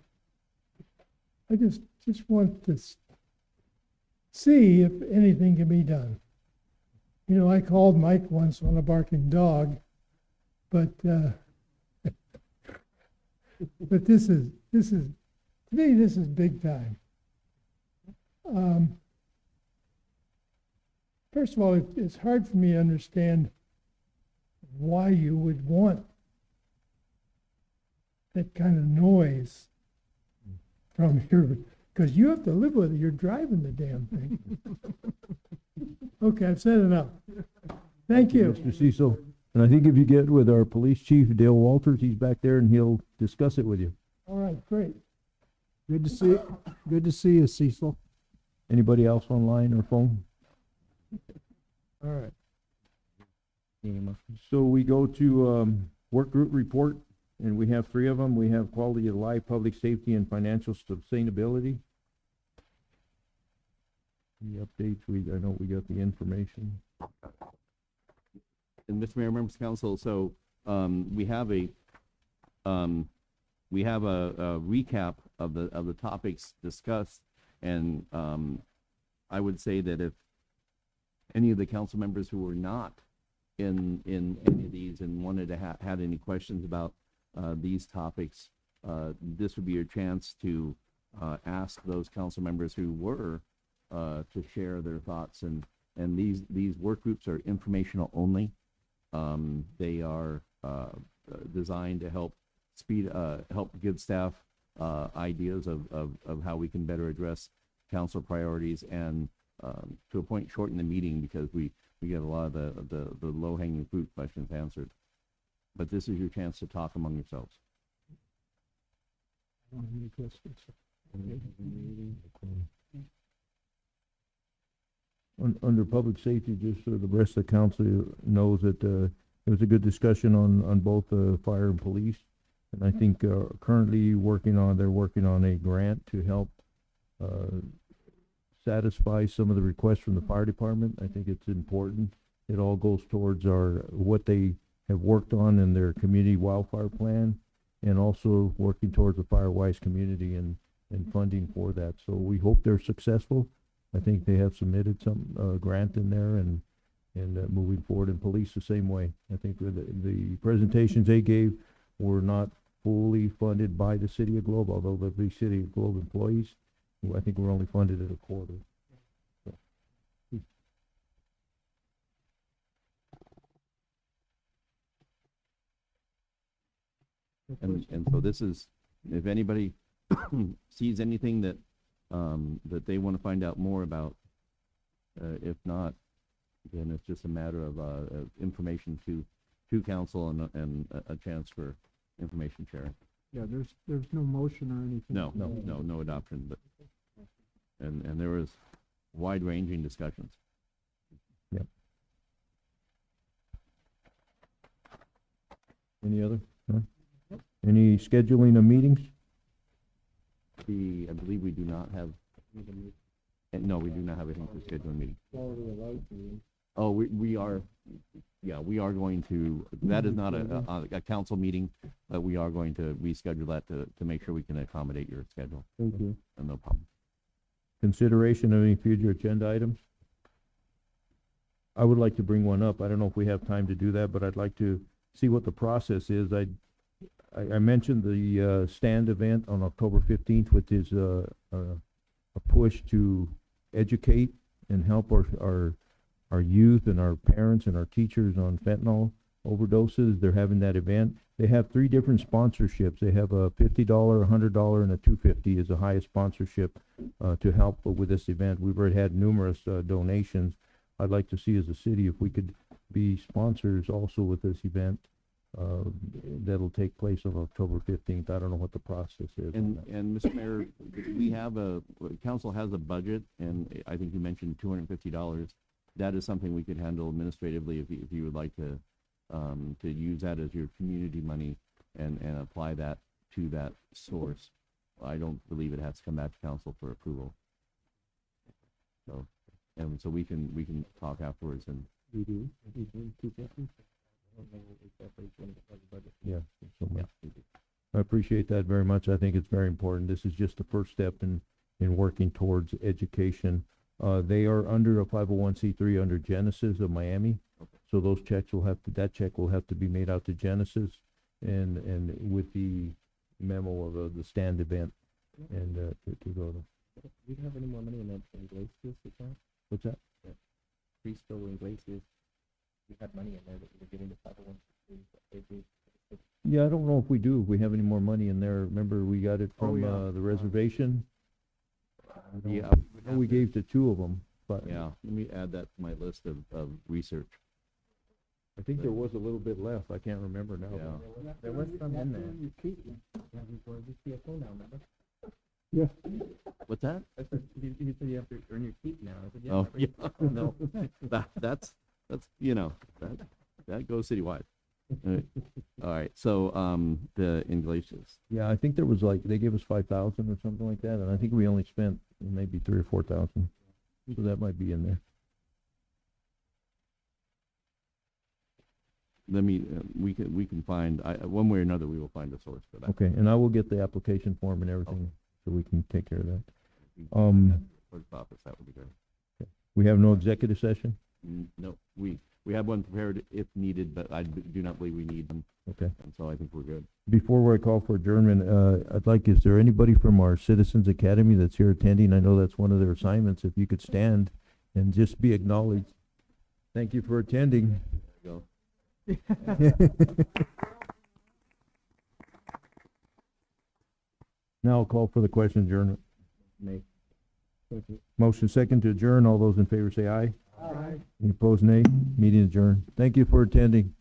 I just want to see if anything can be done. You know, I called Mike once on a barking dog, but but this is to me, this is big time. First of all, it's hard for me to understand why you would want that kind of noise from your, because you have to live with it. You're driving the damn thing. Okay, I've said enough. Thank you. Mr. Cecil, and I think if you get with our police chief, Dale Walters, he's back there and he'll discuss it with you. All right, great. Good to see you, Cecil. Anybody else online or phone? All right. So we go to work group report, and we have 3 of them. We have quality of life, public safety, and financial sustainability. Any updates? I know we got the information. And Mr. Mayor, members of council, so we have a recap of the topics discussed, and I would say that if any of the council members who were not in any of these and wanted to had any questions about these topics, this would be your chance to ask those council members who were to share their thoughts. And these work groups are informational only. They are designed to help give staff ideas of how we can better address council priorities, and to a point shorten the meeting, because we get a lot of the low-hanging fruit questions answered. But this is your chance to talk among yourselves. I don't have any questions. Under public safety, just so the rest of the council knows that it was a good discussion on both fire and police. And I think currently they're working on a grant to help satisfy some of the requests from the fire department. I think it's important. It all goes towards what they have worked on in their community wildfire plan, and also working towards the Firewise community and funding for that. So we hope they're successful. I think they have submitted some grant in there, and moving forward. In police the same way. I think the presentations they gave were not fully funded by the city of Globe, although they'll be city of Globe employees. I think we're only funded at a quarter. So. And so this is, if anybody sees anything that that they want to find out more about, if not, then it's just a matter of information to council and a chance for information sharing. Yeah, there's no motion or anything. No adoption, but and there was wide-ranging discussions. Yep. Any other? No? Any scheduling of meetings? I believe we do not have, no, we do not have anything to schedule a meeting. Oh, we are, yeah, we are going to, that is not a council meeting, but we are going to reschedule that to make sure we can accommodate your schedule. Thank you. No problem. Consideration of any future agenda items? I would like to bring one up. I don't know if we have time to do that, but I'd like to see what the process is. I mentioned the stand event on October 15th, which is a push to educate and help our youth and our parents and our teachers on fentanyl overdoses. They're having that event. They have 3 different sponsorships. They have a $50, $100, and a $250 is the highest sponsorship to help with this event. We've already had numerous donations. I'd like to see as a city if we could be sponsors also with this event. That'll take place on October 15th. I don't know what the process is. And Mr. Mayor, we have council has a budget, and I think you mentioned $250. That is something we could handle administratively if you would like to use that as your community money and apply that to that source. I don't believe it has to come back to council for approval. So we can talk afterwards and. We do. Yeah, so much. I appreciate that very much. I think it's very important. This is just the first step in working towards education. They are under a 501c3 under Genesis of Miami. Okay. So those checks that check will have to be made out to Genesis and with the memo of the stand event and to go to. Do you have any more money in that Iglesias account? What's that? Cristo Iglesias. You had money in there that you were giving to 501c3. Yeah, I don't know if we do. If we have any more money in there. Remember, we got it from the reservation. Yeah, We gave to 2 of them, but yeah. Let me add that to my list of research. I think there was a little bit left. I can't remember now. Yeah. There was some in there. Yeah, before the CFO now, remember? Yeah. What's that? You said you have to earn your keep now. I said, yeah. Oh, yeah. No, that's that goes citywide. All right. So the Iglesias. Yeah, I think there was they gave us 5,000 or something like that, and I think we only spent maybe 3,000 or 4,000. So that might be in there. Let me. We can find one way or another. We will find a source for that. Okay, and I will get the application form and everything, so we can take care of that. Clerk's office. That would be great. We have no executive session? No, we have one prepared if needed, but I do not believe we need them. Okay. And so I think we're good. Before I call for adjournment, is there anybody from our Citizens Academy that's here attending? I know that's one of their assignments. If you could stand and just be acknowledged. Thank you for attending. There you go. Now I'll call for the question adjournment. Nay. Motion second to adjourn. All those in favor say aye. Aye. Any opposed, nay. Meeting adjourned. Thank you for attending.